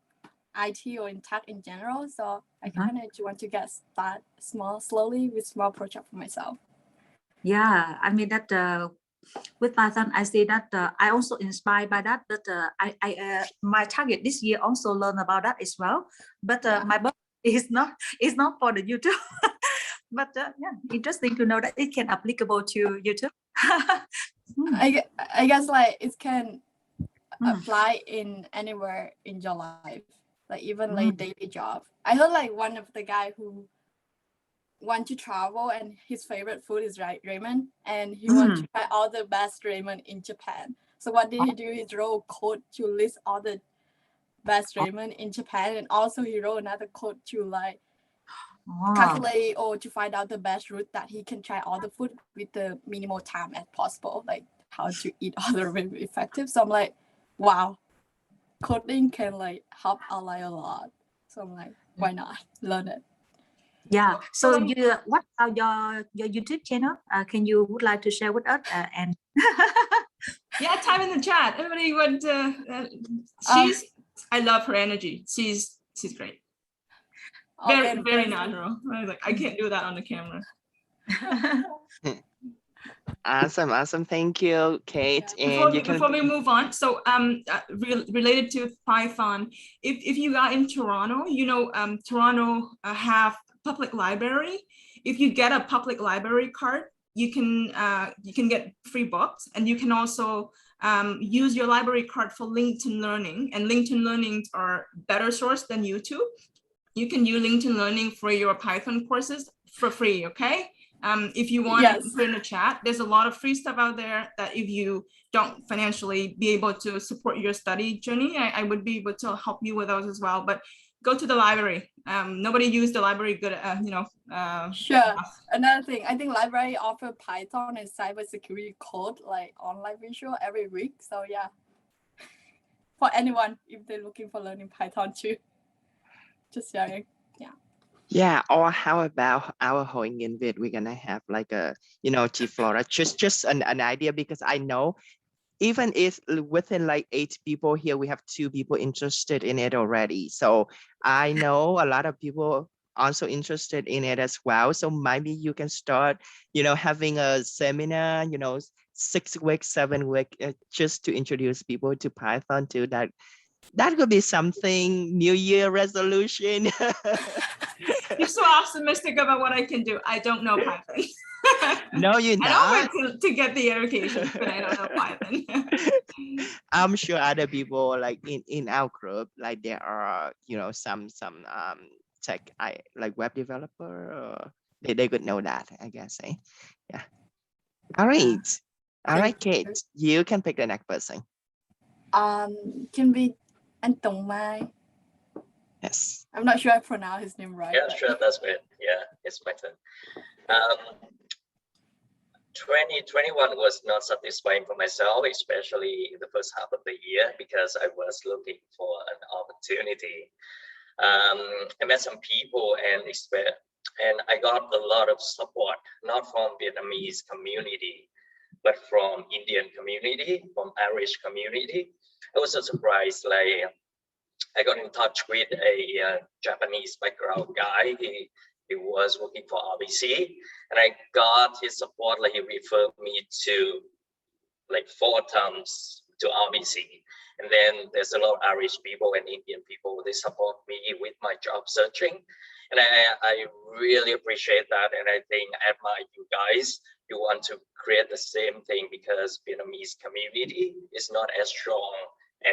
IT or in tech in general. So I kind of want to get started slowly with small project for myself. Yeah, I mean that with Python, I say that I also inspired by that. But my target this year also learn about that as well. But my budget is not for the YouTube. But yeah, interesting to know that it can applicable to YouTube. I guess like it can apply in anywhere in your life, like even like daily job. I heard like one of the guy who want to travel and his favorite food is ramen, and he want to try all the best ramen in Japan. So what did he do? He wrote code to list all the best ramen in Japan, and also he wrote another code to like calculate or to find out the best route that he can try all the food with the minimal time as possible, like how to eat all the ramen effective. So I'm like, wow, coding can like help our life a lot. So I'm like, why not learn it? Yeah. So what about your YouTube channel? Can you would like to share with us? And yeah, type in the chat. Everybody would. I love her energy. She's great. Very natural. I can't do that on the camera. Awesome. Thank you, Kate. Yeah. Before we move on, so related to Python, if you got in Toronto, you know, Toronto have public library. If you get a public library card, you can get free books, and you can also use your library card for LinkedIn Learning, and LinkedIn Learning are better source than YouTube. You can use LinkedIn Learning for your Python courses for free, okay? If you want to put in a chat, there's a lot of free stuff out there that if you don't financially be able to support your study journey, I would be able to help you with those as well. But go to the library. Nobody used the library good, Sure. Another thing, I think library offer Python and cybersecurity code like online visual every week. So yeah, for anyone if they're looking for learning Python too, just sharing. Yeah. Yeah, or how about our Hội Nghiện Việc? We're gonna have like a, T-Flora, just an idea, because I know even if within like 8 people here, we have 2 people interested in it already. So I know a lot of people also interested in it as well. So maybe you can start, having a seminar, 6 weeks, 7 weeks, just to introduce people to Python too. That could be something New Year resolution. You're so optimistic about what I can do. I don't know Python. No, you're not. I don't want to get the education, but I don't know Python. I'm sure other people like in our group, like there are, some tech, like web developer, or they could know that, I guess. Yeah. All right. All right, Kate, you can pick the next person. Can be Anh Mai. Yes. I'm not sure I pronounce his name right. Yeah, sure, that's great. Yeah, it's my turn. 2021 was not satisfying for myself, especially in the first half of the year, because I was looking for an opportunity. I met some people and I got a lot of support, not from Vietnamese community, but from Indian community, from Irish community. I was so surprised, like I got in touch with a Japanese background guy. He was working for RBC, and I got his support. Like he referred me to like 4 times to RBC. And then there's a lot of Irish people and Indian people. They support me with my job searching. And I really appreciate that. And I think I admire you guys. You want to create the same thing, because Vietnamese community is not as strong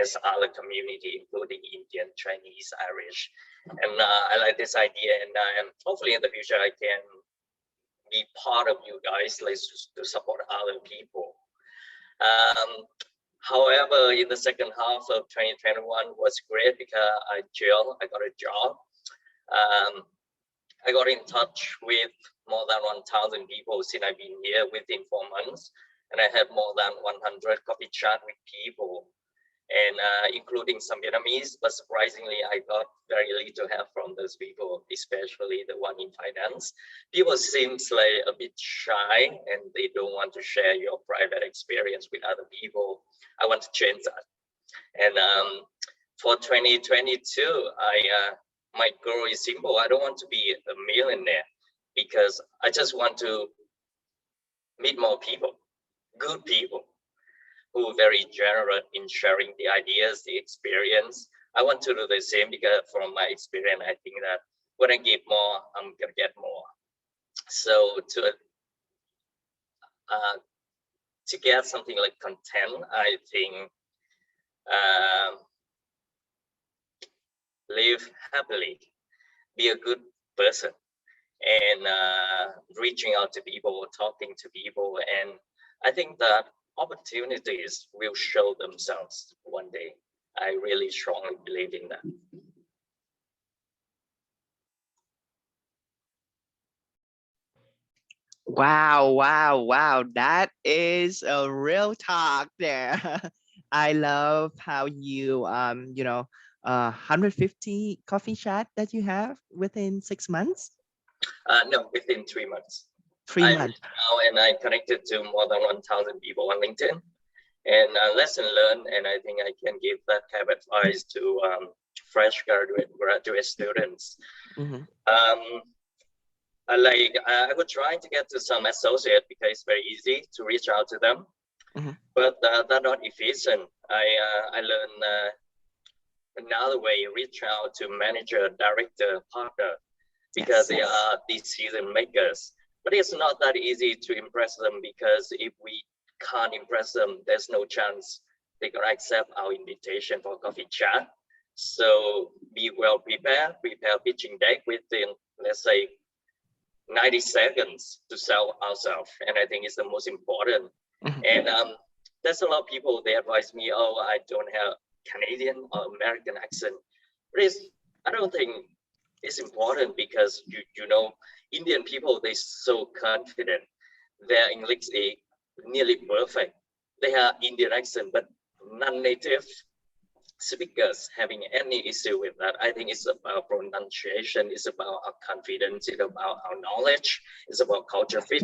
as other community, including Indian, Chinese, Irish. And I like this idea. And hopefully in the future, I can be part of you guys, like to support other people. However, in the second half of 2021 was great because I got a job. I got in touch with more than 1,000 people since I've been here within 4 months. And I had more than 100 coffee chat with people, and including some Vietnamese, but surprisingly, I got very little help from those people, especially the one in finance. People seems like a bit shy and they don't want to share your private experience with other people. I want to change that. And for 2022, my goal is simple. I don't want to be a millionaire, because I just want to meet more people, good people, who are very generous in sharing the ideas, the experience. I want to do the same, because from my experience, I think that when I give more, I'm gonna get more. So to get something like content, I think live happily, be a good person, and reaching out to people, talking to people. And I think that opportunities will show themselves one day. I really strongly believe in that. Wow. That is a real talk there. I love how you, 150 coffee chat that you have within 6 months? No, within 3 months. 3 months. Now, and I connected to more than 1,000 people on LinkedIn, and lesson learned. And I think I can give that kind of advice to fresh graduate students. Mm-hmm. I was trying to get to some associate because it's very easy to reach out to them, mm-hmm. but they're not efficient. I learned another way: reach out to manager, director, partner. because they are decision makers. But it's not that easy to impress them, because if we can't impress them, there's no chance they're gonna accept our invitation for coffee chat. So be well prepared, prepare pitching deck within, let's say, 90 seconds to sell ourselves. And I think it's the most important. And there's a lot of people, they advise me, oh, I don't have Canadian or American accent. But I don't think it's important, because you know, Indian people, they're so confident. Their English is nearly perfect. They have Indian accent, but non-native speakers having any issue with that. I think it's about pronunciation, it's about our confidence, it's about our knowledge, it's about culture fit.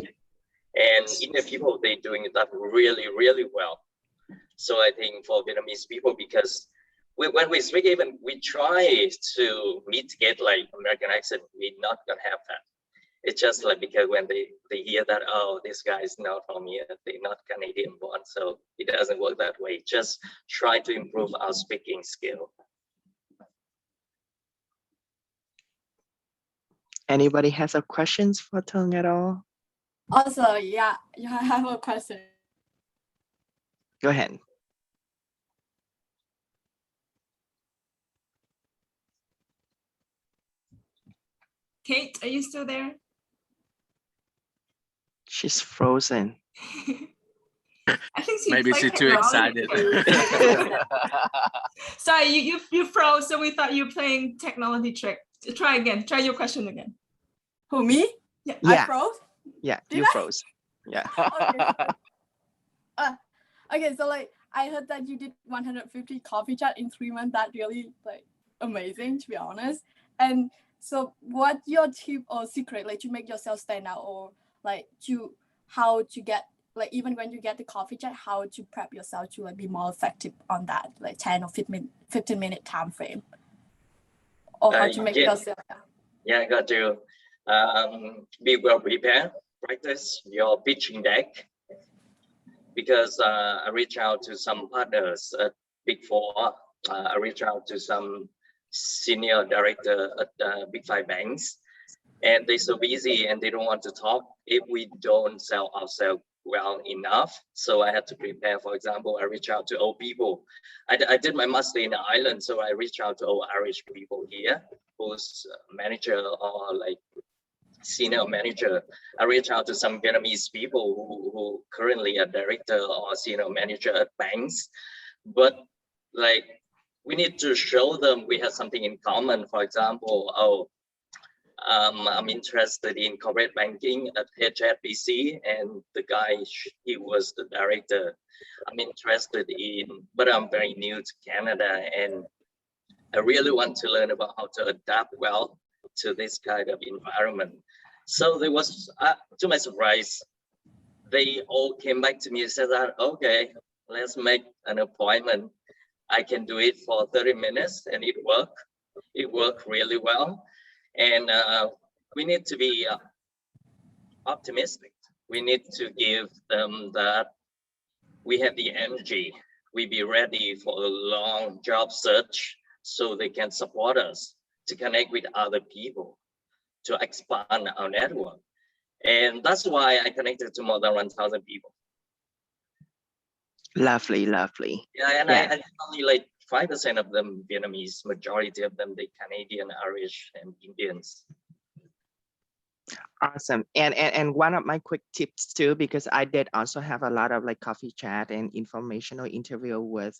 And Indian people, they're doing that really, really well. So I think for Vietnamese people, because when we speak, even we try to mitigate like American accent, we're not gonna have that. It's just like, because when they hear that, oh, this guy is not from here, they're not Canadian born, so it doesn't work that way. Just try to improve our speaking skill. Anybody has a questions for Tung at all? Also, yeah, I have a question. Go ahead. Kate, are you still there? She's frozen. I think she's Maybe like she's too excited. Sorry, you froze, so we thought you were playing technology trick. Try again. Try your question again. Who, me? Yeah. I froze? Yeah, Did you I? froze. Yeah. Okay, so like I heard that you did 150 coffee chat in 3 months. That really like amazing, to be honest. And so what's your tip or secret, like, to make yourself stand out, or like how to get, like, even when you get the coffee chat, how to prep yourself to like be more effective on that, like 10 or 15 minute time frame, or how to make yourself. Yeah, I got to be well prepared, practice your pitching deck, because I reach out to some partners at Big Four. I reach out to some senior director at Big Five banks, and they're so busy and they don't want to talk if we don't sell ourselves well enough. So I had to prepare. For example, I reach out to old people. I did my master in Ireland, so I reach out to old Irish people here who's manager or like senior manager. I reach out to some Vietnamese people who currently a director or senior manager at banks, but like we need to show them we have something in common. For example, oh, I'm interested in corporate banking at HSBC, and the guy, he was the director. I'm interested in, but I'm very new to Canada, and I really want to learn about how to adapt well to this kind of environment. So there was, to my surprise, they all came back to me and said that, okay, let's make an appointment. I can do it for 30 minutes, and it worked. It worked really well. And we need to be optimistic. We need to give them that we have the energy. We be ready for a long job search, so they can support us to connect with other people, to expand our network. And that's why I connected to more than 1,000 people. Lovely, lovely. Yeah, and I only like 5% of them Vietnamese, majority of them, they Canadian, Irish, and Indians. Awesome. And one of my quick tips too, because I did also have a lot of like coffee chat and informational interview with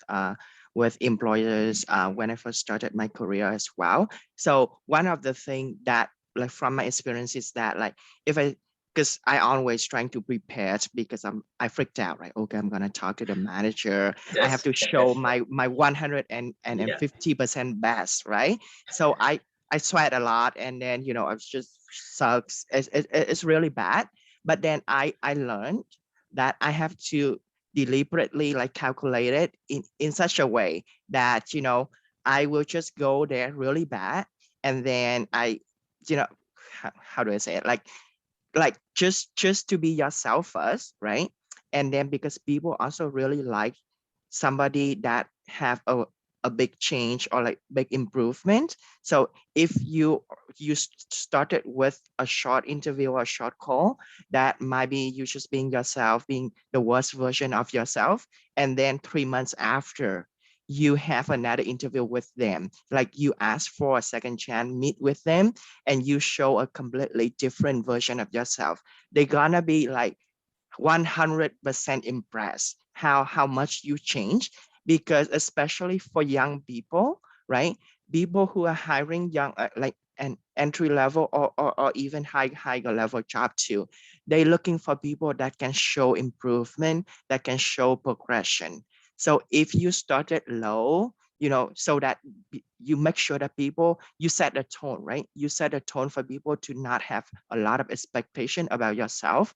employers when I first started my career as well. So one of the things that, like, from my experience is that, like, because I always trying to prepare, because I freaked out, right? Okay, I'm gonna talk to the manager. Yes. I have to show my 150% best, right? So I sweat a lot, and then, you know, it just sucks. It's really bad. But then I learned that I have to deliberately like calculate it in such a way that, you know, I will just go there really bad, and then I, you know, how do I say it? Like just to be yourself first, right? And then because people also really like somebody that have a big change or like big improvement. So if you started with a short interview or a short call, that might be you just being yourself, being the worst version of yourself. And then 3 months after, you have another interview with them, like you ask for a second chance, meet with them, and you show a completely different version of yourself. They're gonna be like 100% impressed how much you change, because especially for young people, right? People who are hiring young, like an entry level or even higher level job too, they're looking for people that can show improvement, that can show progression. So if you started low, so that you make sure that people, you set the tone, right? You set a tone for people to not have a lot of expectation about yourself.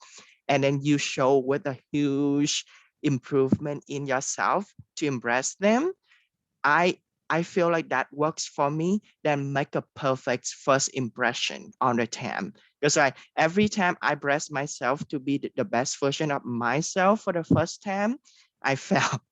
And then you show with a huge improvement in yourself to impress them. I feel like that works for me. Then make a perfect first impression on the time. Because every time I press myself to be the best version of myself for the first time, I felt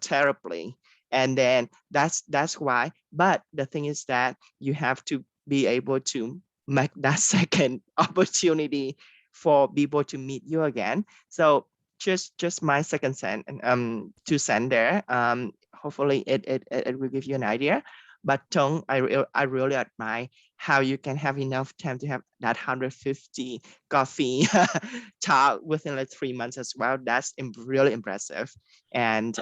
terribly. And then that's why. But the thing is that you have to be able to make that second opportunity for people to meet you again. So just my second cent and 2 cents there. Hopefully it will give you an idea. But Tong, I really admire how you can have enough time to have that 150 coffee talk within like 3 months as well. That's really impressive. And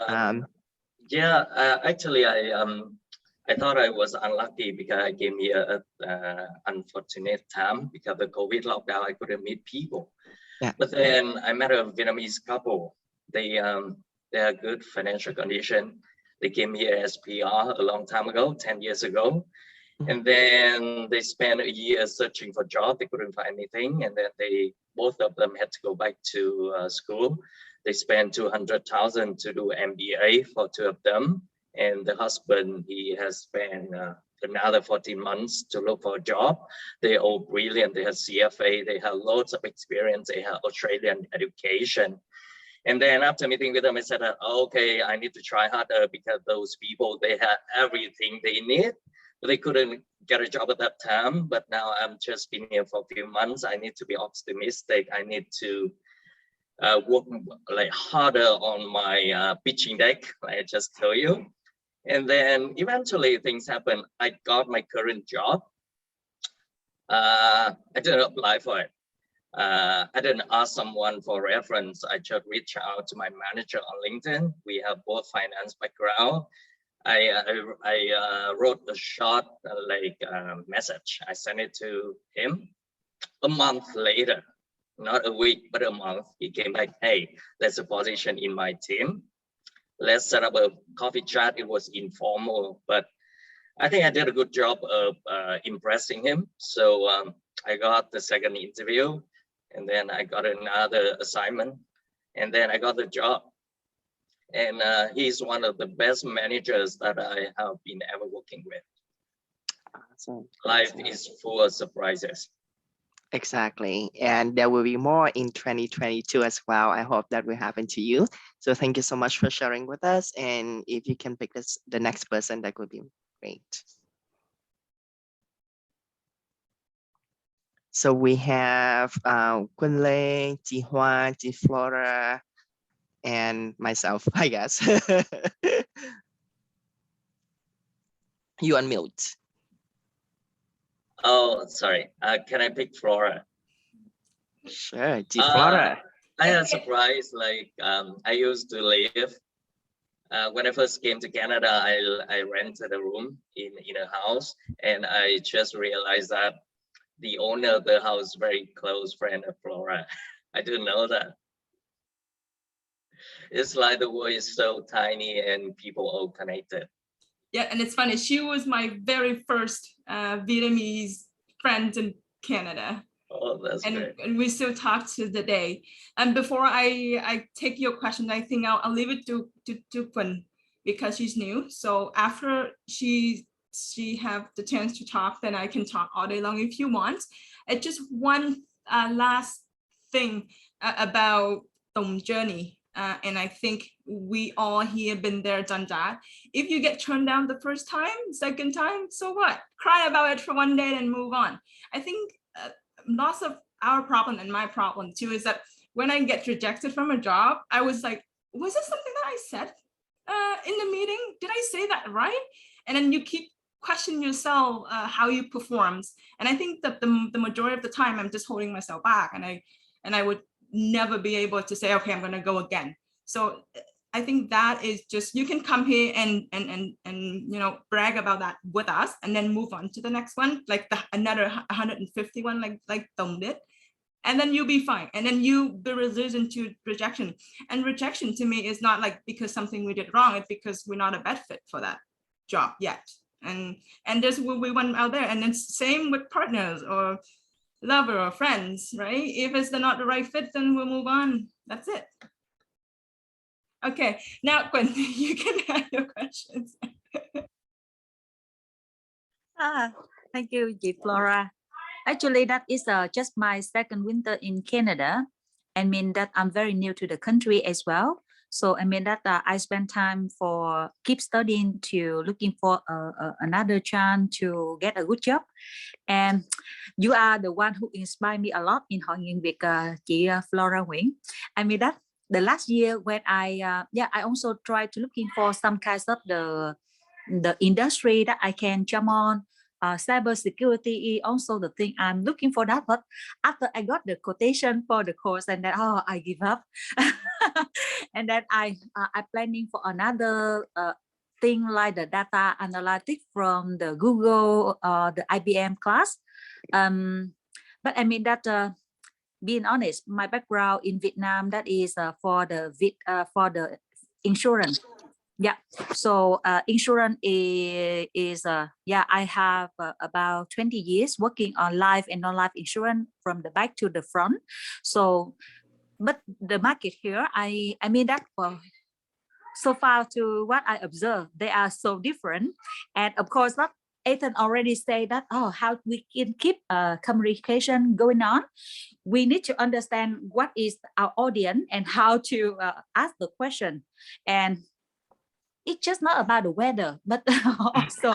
yeah, actually, I thought I was unlucky because I came here at unfortunate time because of the COVID lockdown. I couldn't meet people. Yeah. But then I met a Vietnamese couple. They are good financial condition. They came here as PR a long time ago, 10 years ago. And then they spent a year searching for a job. They couldn't find anything. And then both of them had to go back to school. They spent 200,000 to do MBA for 2 of them. And the husband, he has spent another 14 months to look for a job. They're all brilliant. They have CFA. They have loads of experience. They have Australian education. And then after meeting with them, I said, okay, I need to try harder because those people, they had everything they need. But they couldn't get a job at that time. But now I'm just been here for a few months. I need to be optimistic. I need to work like harder on my pitching deck, I just tell you. And then eventually things happen. I got my current job. I didn't apply for it. I didn't ask someone for reference. I just reached out to my manager on LinkedIn. We have both finance background. I wrote a short message. I sent it to him. A month later, not a week, but a month, he came back, hey, there's a position in my team. Let's set up a coffee chat. It was informal, but I think I did a good job of impressing him. So I got the second interview, and then I got another assignment, and then I got the job. And he's one of the best managers that I have been ever working with. Awesome. Life is full of surprises. Exactly. And there will be more in 2022 as well. I hope that will happen to you. So thank you so much for sharing with us. And if you can pick the next person, that would be great. So we have Kun Lei, Ji Hwan, Ji Flora, and myself, I guess. You unmute. Oh, sorry. Can I pick Flora? Sure, Ji Flora. I had a surprise. I used to live. When I first came to Canada, I rented a room in a house, and I just realized that the owner of the house is very close friend of Flora. I didn't know that. It's like the world is so tiny and people all connected. Yeah, and it's funny. She was my very first Vietnamese friend in Canada. Oh, that's great. And we still talk to the day. And before I take your question, I think I'll leave it to Kun because she's new. So after she have the chance to talk, then I can talk all day long if you want. Just one last thing about Tong's journey. And I think we all here been there, done that. If you get turned down the first time, second time, so what? Cry about it for one day and move on. I think lots of our problem and my problem too is that when I get rejected from a job, I was like, was it something that I said in the meeting? Did I say that right? And then you keep questioning yourself how you performed. And I think that the majority of the time I'm just holding myself back, and I would never be able to say, okay, I'm going to go again. So I think that is just, you can come here and you know, brag about that with us and then move on to the next one, like another 151 like Tông did. And then you'll be fine. And then you be resistant to rejection. And rejection to me is not like because something we did wrong, it's because we're not a bad fit for that job yet. And there's we went out there, and then same with partners or lover or friends, right? If it's not the right fit, then we'll move on. That's it. Okay, now Quinn, you can have your questions. Thank you, chị Flora. Actually, that is just my second winter in Canada. I mean that I'm very new to the country as well. So I mean that I spend time for keep studying to looking for another chance to get a good job. And you are the one who inspired me a lot in Hội Nghiện Việc, chị Flora Nguyễn. I mean that the last year when I also tried to looking for some kinds of the industry that I can jump on. Cyber security is also the thing I'm looking for that, but after I got the quotation for the course, and then I give up. And then I planning for another thing like the data analytics from the Google, the IBM class. But I mean that being honest, my background in Vietnam, that is for the insurance. Yeah, so insurance is I have about 20 years working on life and non-life insurance from the back to the front. So, but the market here, I mean that so far to what I observe, they are so different. And of course, not Ethan already say that, how we can keep communication going on. We need to understand what is our audience and how to ask the question. And it's just not about the weather, but also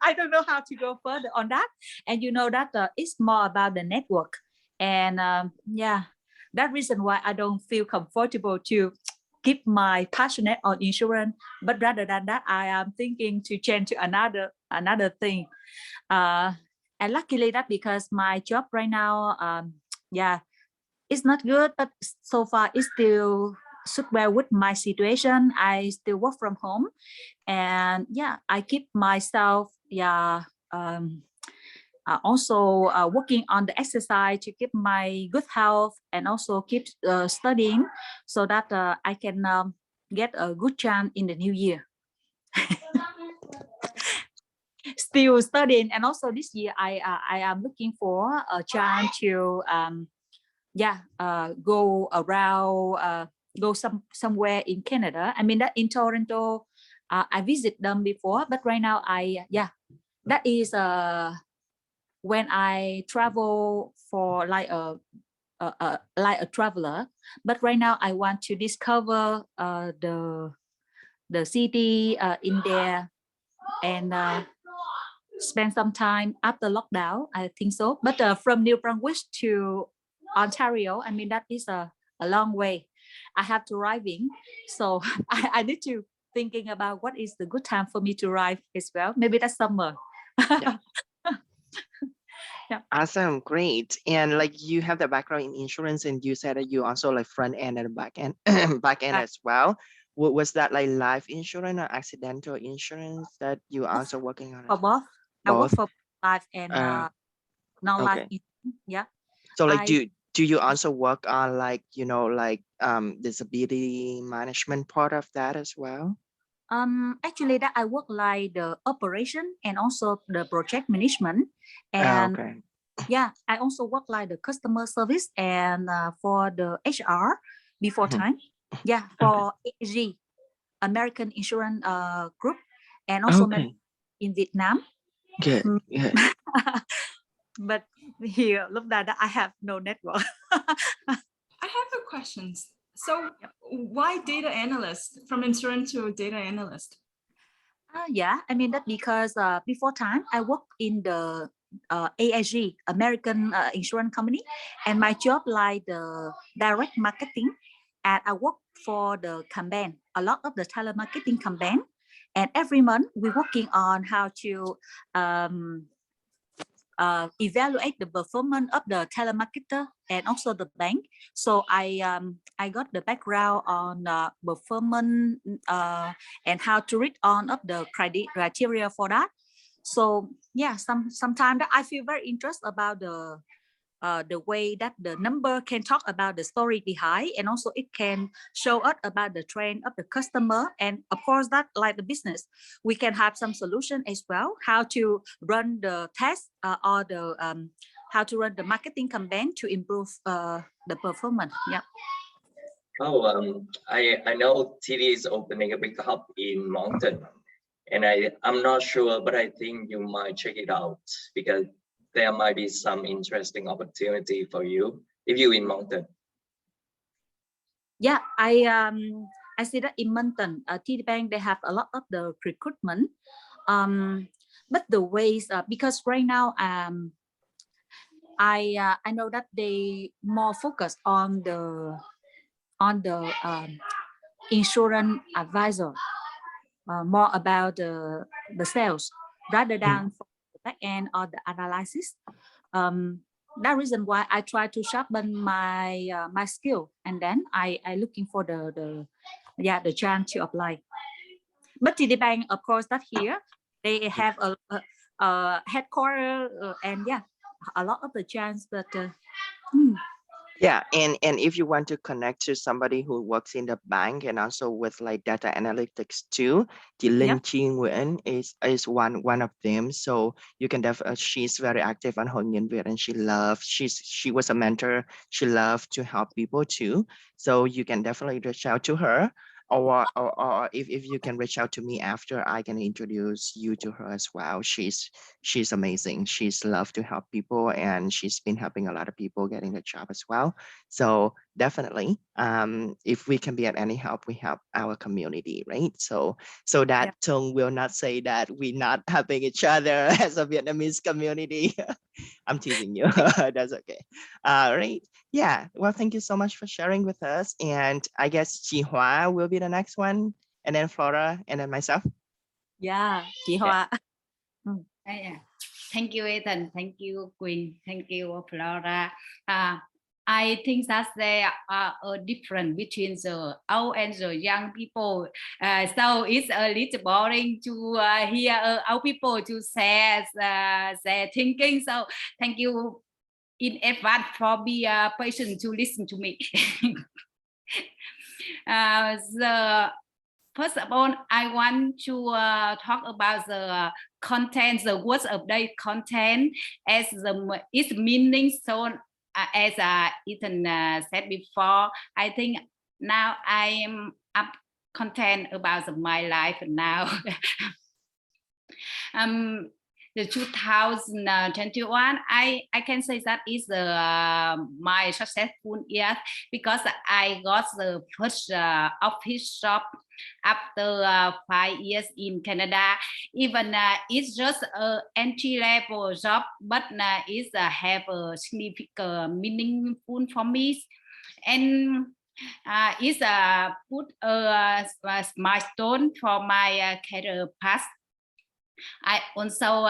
I don't know how to go further on that. And you know that it's more about the network. And that reason why I don't feel comfortable to keep my passionate on insurance, but rather than that, I am thinking to change to another thing. And luckily that because my job right now, it's not good, but so far it's still suit well with my situation. I still work from home, and I keep myself also working on the exercise to keep my good health, and also keep studying so that I can get a good chance in the new year. Still studying, and also this year I am looking for a chance to go around. Go somewhere in Canada. I mean that in Toronto, I visit them before, but right now that is when I travel for like a traveler. But right now I want to discover the city in there and spend some time after lockdown. I think so. But from New Brunswick to Ontario, I mean that is a long way. I have to driving, so I need to thinking about what is the good time for me to arrive as well. Maybe that's summer. Yeah. Awesome, great. And like you have the background in insurance, and you said that you also like front end and back end, as well. Was that like life insurance or accidental insurance that you also working on? For both. I work for life and non-life. Okay. Yeah. So like, do you also work on like, disability management part of that as well? Actually that I work like the operation and also the project management, and I also work like the customer service and for the HR before time. For AG, American Insurance Group, and also in Vietnam. But here, look that I have no network. I have a question. So why data analyst, from intern to data analyst? Yeah, I mean that because before time I worked in the AIG, American insurance company, and my job like the direct marketing, and I work for the campaign, a lot of the telemarketing campaign, and every month we're working on how to evaluate the performance of the telemarketer and also the bank. So I got the background on performance and how to read on of the criteria for that. So yeah, sometimes I feel very interested about the way that the number can talk about the story behind, and also it can show us about the trend of the customer, and of course that like the business we can have some solution as well, how to run the test or the how to run the marketing campaign to improve the performance. Yeah. Oh, I know TD is opening a big hub in Mountain, and I'm not sure, but I think you might check it out because there might be some interesting opportunity for you if you're in Mountain. Yeah, I see that in Mountain, TD Bank, they have a lot of the recruitment, but the ways because right now I know that they more focus on the insurance advisor, more about the sales rather than for the back end or the analysis. That reason why I try to sharpen my my skill, and then I looking for the chance to apply. But TD Bank, of course, that here they have a headquarters and yeah, a lot of the chance, but Yeah, and if you want to connect to somebody who works in the bank and also with like data analytics too, the Linh Chi Nguyen is one of them. So you can definitely, she's very active on Hội Nghiện Việc, and she was a mentor. She loved to help people too. So you can definitely reach out to her. Or if you can reach out to me after, I can introduce you to her as well. She's amazing. She's loved to help people, and she's been helping a lot of people getting a job as well. So definitely, if we can be at any help, we help our community, right? So that Tung will not say that we're not helping each other as a Vietnamese community. I'm teasing you. That's okay. All right. Yeah. Well, thank you so much for sharing with us. And I guess Chi Hua will be the next one, and then Flora, and then myself. Yeah, Chi Hua. Yeah. Thank you, Ethan. Thank you, Queen. Thank you, Flora. I think that there are a difference between the old and the young people. So it's a little boring to hear old people to share their thinking. So thank you in advance for being patient to listen to me. First of all, I want to talk about the content, the words of the content as its meaning. So as Ethan said before, I think now I am up content about my life now. The 2021, I can say that is my successful year because I got the first office job after 5 years in Canada. Even it's just an entry-level job, but it's have a significant meaningful for me, and it's put a milestone for my career path. I also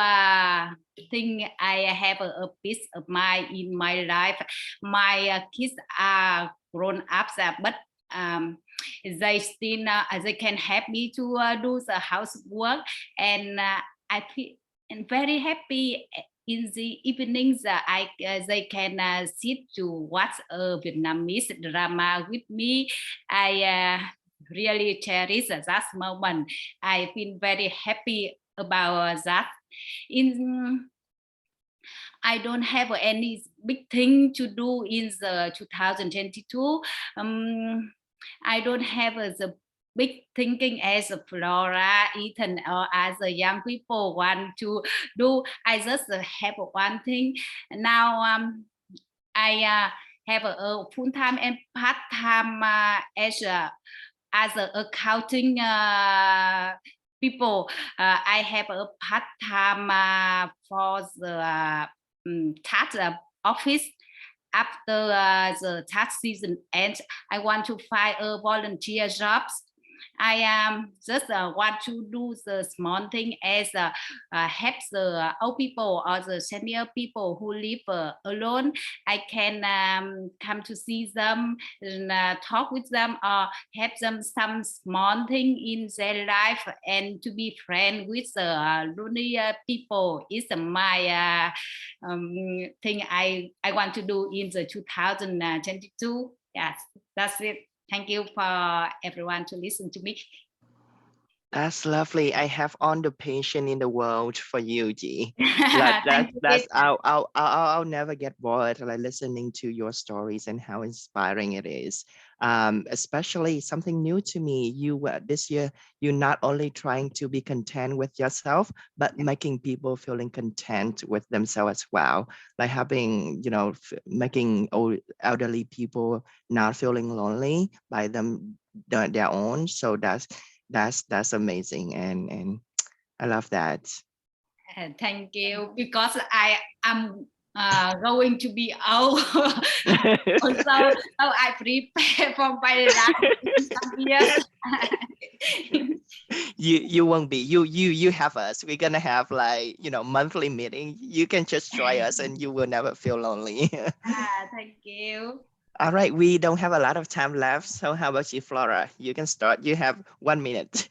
think I have a piece of mind in my life. My kids are grown up, but they still they can help me to do the housework, and I feel very happy in the evenings. They can sit to watch a Vietnamese drama with me. I really cherish that moment. I feel very happy about that. I don't have any big thing to do in the 2022. I don't have the big thinking as a Flora, Ethan, or as a young people want to do. I just have one thing. Now I have a full-time and part-time as a accounting people. I have a part-time for the tax office. After the tax season ends, I want to find a volunteer jobs. I just want to do the small thing as help the old people or the senior people who live alone. I can come to see them and talk with them or help them some small thing in their life, and to be friends with the lonely people is my thing I want to do in the 2022. Yes, that's it. Thank you for everyone to listen to me. That's lovely. I have all the patience in the world for you, G. Thank you. I'll never get bored like listening to your stories and how inspiring it is. Especially something new to me. You this year, you're not only trying to be content with yourself, but making people feeling content with themselves as well. Like having, making elderly people not feeling lonely by their own. So that's amazing, and I love that. Thank you, because I am going to be old. So I prepare for my life in some years. You won't be, you have us. We're gonna have like monthly meeting. You can just try us and you will never feel lonely. Thank you. All right, we don't have a lot of time left, so how about you, Flora? You can start. You have 1 minute.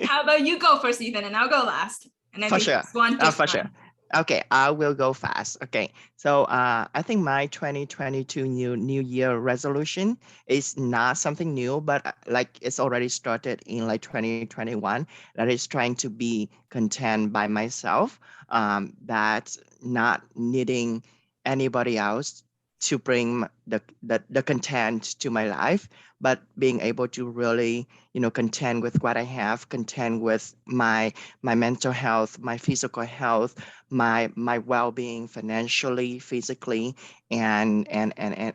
How about you go first, Ethan, and I'll go last. And I For think sure. this one takes For time. sure. Okay, I will go fast. Okay, so I think my 2022 new year resolution is not something new, but like it's already started in like 2021. That is trying to be content by myself. That not needing anybody else to bring the content to my life, but being able to really content with what I have, content with my mental health, my physical health, my well-being financially, physically, and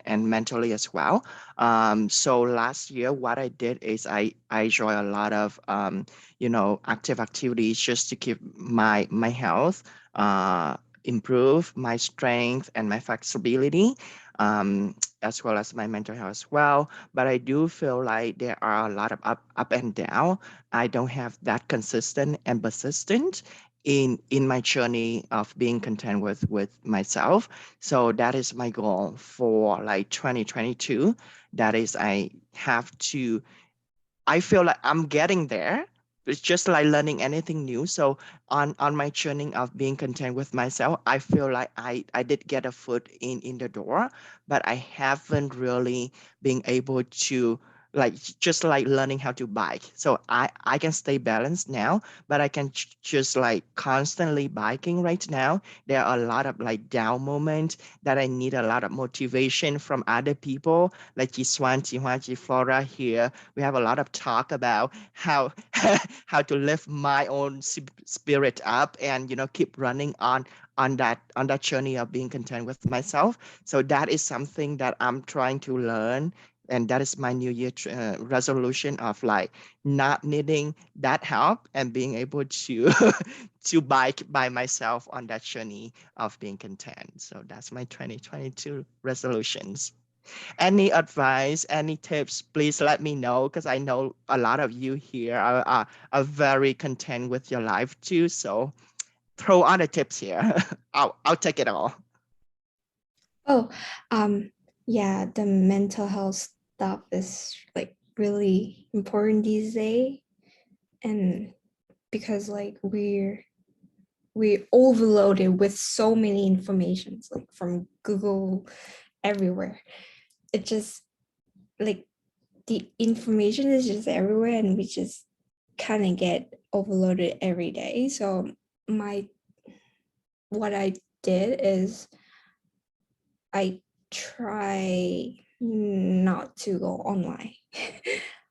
mentally as well. So last year, what I did is I enjoy a lot of active activities just to keep my health, improve my strength and my flexibility, as well as my mental health as well. But I do feel like there are a lot of up and down. I don't have that consistent and persistent in my journey of being content with myself. So that is my goal for like 2022. That is, I feel like I'm getting there. It's just like learning anything new. So on my journey of being content with myself, I feel like I did get a foot in the door, but I haven't really been able to like just like learning how to bike. So I can stay balanced now, but I can just like constantly biking right now. There are a lot of like down moments that I need a lot of motivation from other people like Jiswan, Jihua, Flora here. We have a lot of talk about how how to lift my own spirit up and keep running on that journey of being content with myself. So that is something that I'm trying to learn, and that is my new year resolution of like not needing that help and being able to to bike by myself on that journey of being content. So that's my 2022 resolutions. Any advice, any tips, please let me know, because I know a lot of you here are very content with your life too. So throw on the tips here. I'll take it all. Oh, yeah, the mental health stuff is like really important these days, and because like we're overloaded with so many informations like from Google everywhere. It just like the information is just everywhere, and we just kind of get overloaded every day. So what I did is I try not to go online.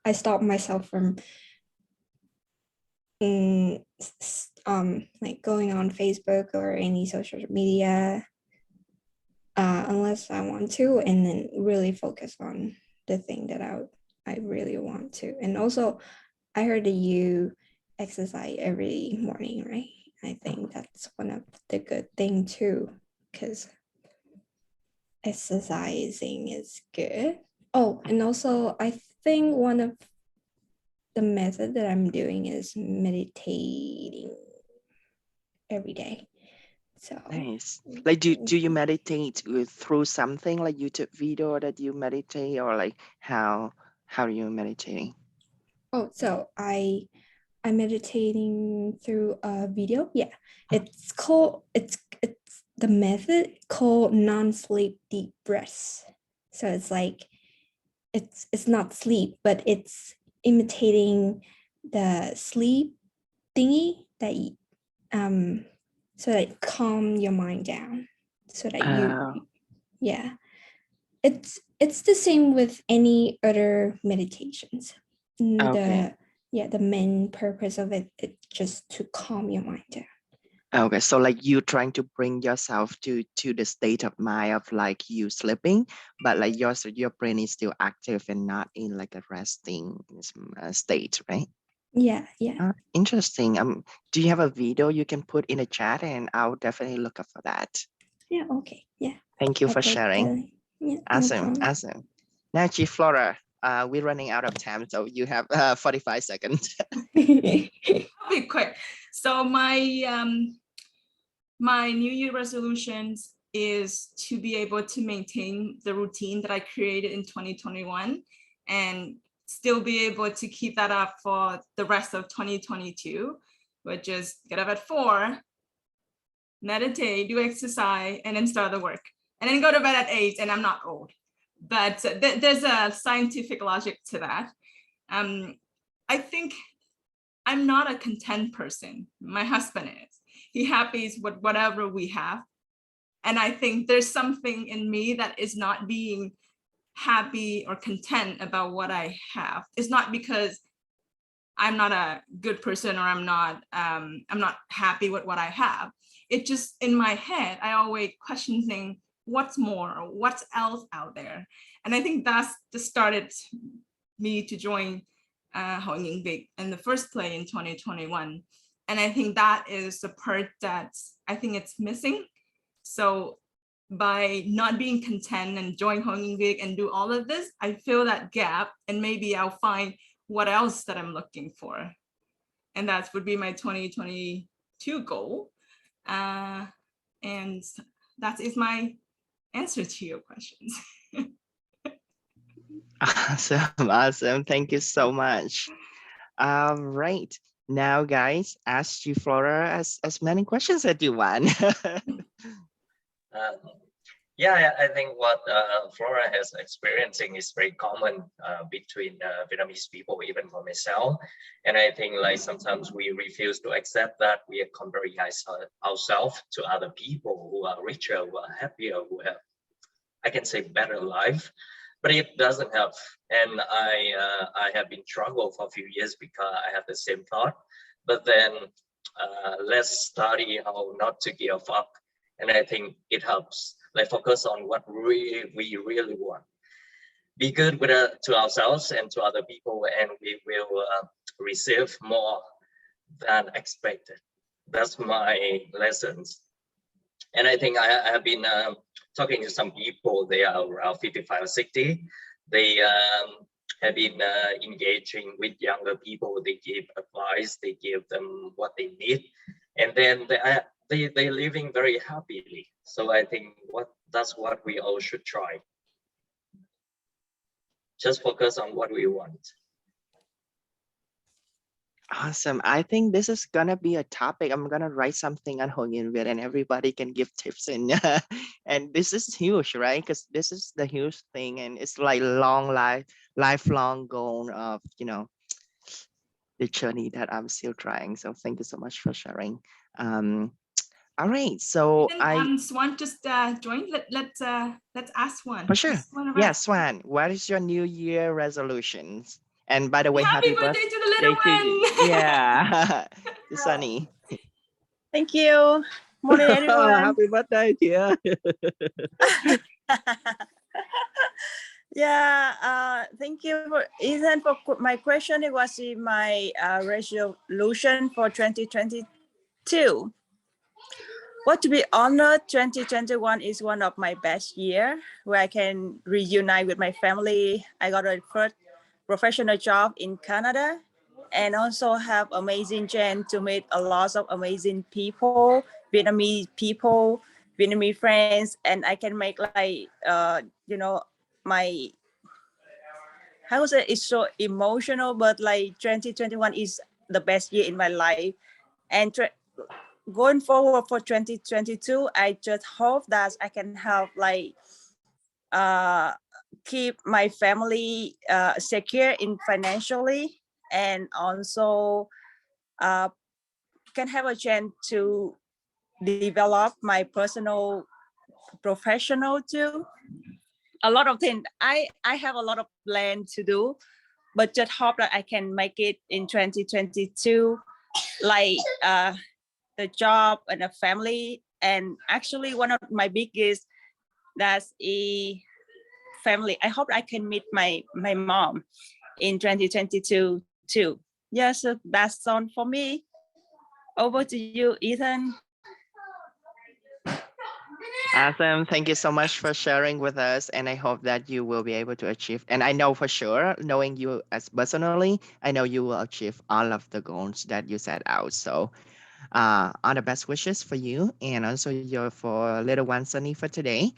I stopped myself from like going on Facebook or any social media. unless I want to, and then really focus on the thing that I really want to. And also, I heard that you exercise every morning, right? I think that's one of the good thing too, because exercising is good. Oh, and also I think one of the method that I'm doing is meditating every day. So Nice. Like, do you meditate through something like YouTube video that you meditate, or like how are you meditating? oh, so I'm meditating through a video. Yeah, it's called it's the method called non-sleep deep breaths. So it's like it's not sleep, but it's imitating the sleep thingy that so that calm your mind down, so that you yeah, it's the same with any other meditations. Okay. The main purpose of it is just to calm your mind down. Okay, so like you trying to bring yourself to the state of mind of like you sleeping, but like your brain is still active and not in like a resting state, right? Yeah. Interesting. Do you have a video you can put in the chat, and I'll definitely look up for that. Yeah, okay. Yeah. Thank you I'll for put sharing. yeah, Awesome, no awesome. Now, Chief Flora, we're running out of time, so you have 45 seconds. I'll be quick. So my New Year resolutions is to be able to maintain the routine that I created in 2021 and still be able to keep that up for the rest of 2022, which is get up at 4, meditate, do exercise, and then start the work, and then go to bed at 8, and I'm not old. But there's a scientific logic to that. I think I'm not a content person. My husband is. He happy with whatever we have. And I think there's something in me that is not being happy or content about what I have. It's not because I'm not a good person or I'm not happy with what I have. It's just in my head, I always questioning what's more or what's else out there. And I think that's just started me to join Hội Nghiện Việc in the first place in 2021. And I think that is the part that I think it's missing. So by not being content and join Hội Nghiện Việc and do all of this, I feel that gap, and maybe I'll find what else that I'm looking for. And that would be my 2022 goal. And that is my answer to your questions. Awesome. Thank you so much. Right. Now, guys, ask you, Flora, as many questions as you want. Yeah, I think what Flora has experiencing is very common between Vietnamese people, even for myself. And I think like sometimes we refuse to accept that we are comparing ourselves to other people who are richer, who are happier, who have, I can say, better life. But it doesn't help. And I have been struggled for a few years because I have the same thought. But then let's study how not to give up. And I think it helps. Like focus on what we really want. Be good with to ourselves and to other people, and we will receive more than expected. That's my lessons. And I think I have been talking to some people. They are around 55 or 60. They have been engaging with younger people. They give advice. They give them what they need, and then they're living very happily. So I think that's what we all should try. Just focus on what we want. Awesome. I think this is gonna be a topic. I'm gonna write something on Hội Nghiện Việc, and everybody can give tips. And this is huge, right? Because this is the huge thing, and it's like lifelong goal of the journey that I'm still trying. So thank you so much for sharing. All right, so Swan just joined. Let's ask Swan. For sure. Yeah, Swan, what is your New Year resolutions? And by the way, happy birthday to the little one. Yeah, to Sunny. Thank you. Morning, everyone. Happy birthday, dear. Yeah, thank you for Ethan for my question. It was in my resolution for 2022. Well, to be honored, 2021 is one of my best year where I can reunite with my family. I got a first professional job in Canada and also have amazing chance to meet a lot of amazing people, Vietnamese friends, and I can make like, my, how was it? It's so emotional, but like 2021 is the best year in my life. And going forward for 2022, I just hope that I can help like keep my family secure in financially, and also can have a chance to develop my personal professional too. A lot of things. I have a lot of plan to do, but just hope that I can make it in 2022, like the job and a family. And actually one of my biggest, that's a family. I hope I can meet my mom in 2022 too. Yeah, so that's all for me. Over to you, Ethan. Awesome. Thank you so much for sharing with us. And I hope that you will be able to achieve. And I know for sure, knowing you as personally, I know you will achieve all of the goals that you set out. So all the best wishes for you and also for little one Sunny for today.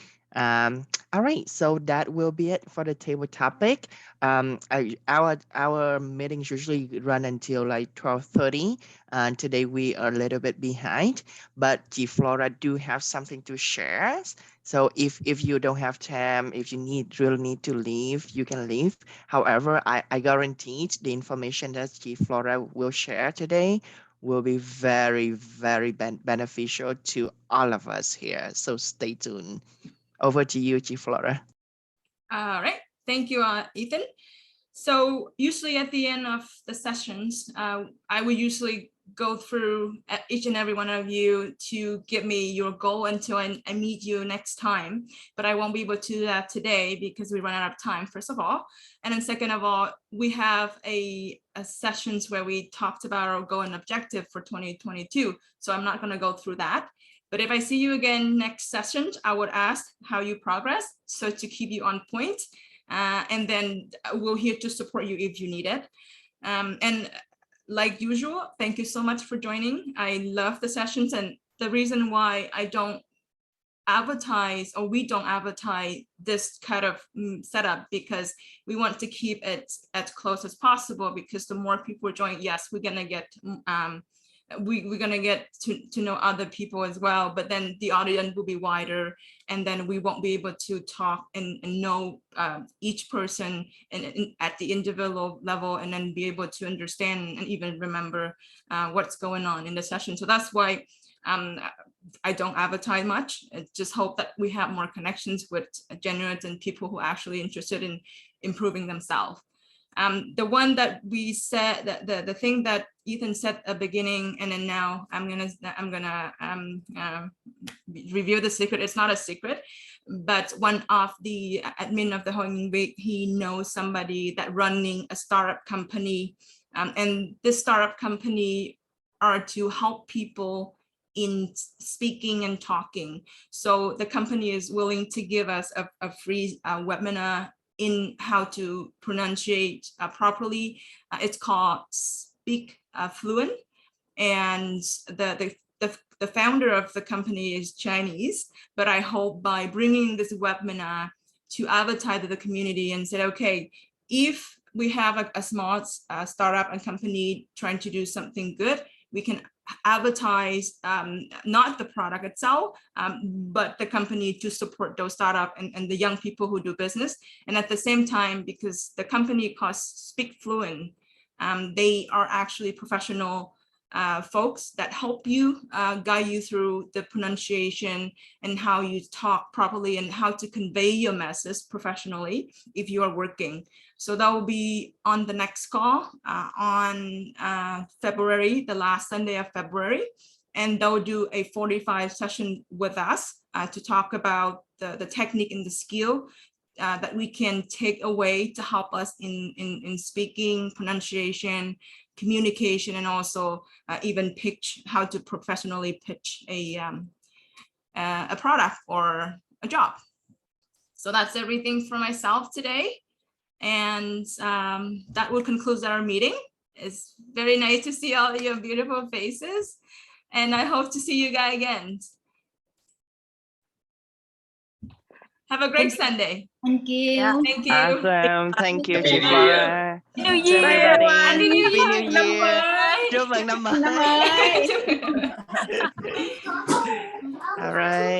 All right, so that will be it for the table topic. Our meetings usually run until like 12:30, and today we are a little bit behind, but G Flora do have something to share. So if you don't have time, if you really need to leave, you can leave. However, I guaranteed the information that G Flora will share today will be very, very beneficial to all of us here. So stay tuned. Over to you, G Flora. All right, thank you, Ethan. So usually at the end of the sessions, I will usually go through each and every one of you to give me your goal until I meet you next time. But I won't be able to do that today because we run out of time, first of all. And then second of all, we have a sessions where we talked about our goal and objective for 2022. So I'm not going to go through that. But if I see you again next session, I would ask how you progress, so to keep you on point. And then we're here to support you if you need it. And like usual, thank you so much for joining. I love the sessions, and the reason why I don't advertise, or we don't advertise this kind of setup, because we want to keep it as close as possible, because the more people join, yes, we're gonna get we're going to get to know other people as well, but then the audience will be wider, and then we won't be able to talk and know each person at the individual level, and then be able to understand and even remember what's going on in the session. So that's why I don't advertise much. I just hope that we have more connections with genuine and people who are actually interested in improving themselves. The one that we said, that the thing that Ethan said at the beginning, and then now I'm gonna reveal the secret. It's not a secret, but one of the admin of the Hội Nghiện Việc, he knows somebody that running a startup company, and this startup company are to help people in speaking and talking. So the company is willing to give us a free webinar in how to pronunciate properly. It's called SpeakUp, and the founder of the company is Chinese, but I hope by bringing this webinar to advertise to the community and said, okay, if we have a small startup and company trying to do something good, we can advertise not the product itself, but the company to support those startup and the young people who do business. And at the same time, because the company called SpeakUp, they are actually professional folks that help you, guide you through the pronunciation and how you talk properly and how to convey your message professionally if you are working. So that will be on the next call on February, the last Sunday of February. and they'll do a 45 session with us to talk about the technique and the skill that we can take away to help us in speaking, pronunciation, communication, and also even pitch, how to professionally pitch a product or a job. So that's everything for myself today. And that will conclude our meeting. It's very nice to see all your beautiful faces. And I hope to see you guys again. Have a great Sunday. Thank you. Yeah. Thank you. Awesome. Thank you, Happy chị New Flora. New To Year. everybody. Happy New Happy Year. New Năm Year. mới. Chúc mừng năm mới. All right.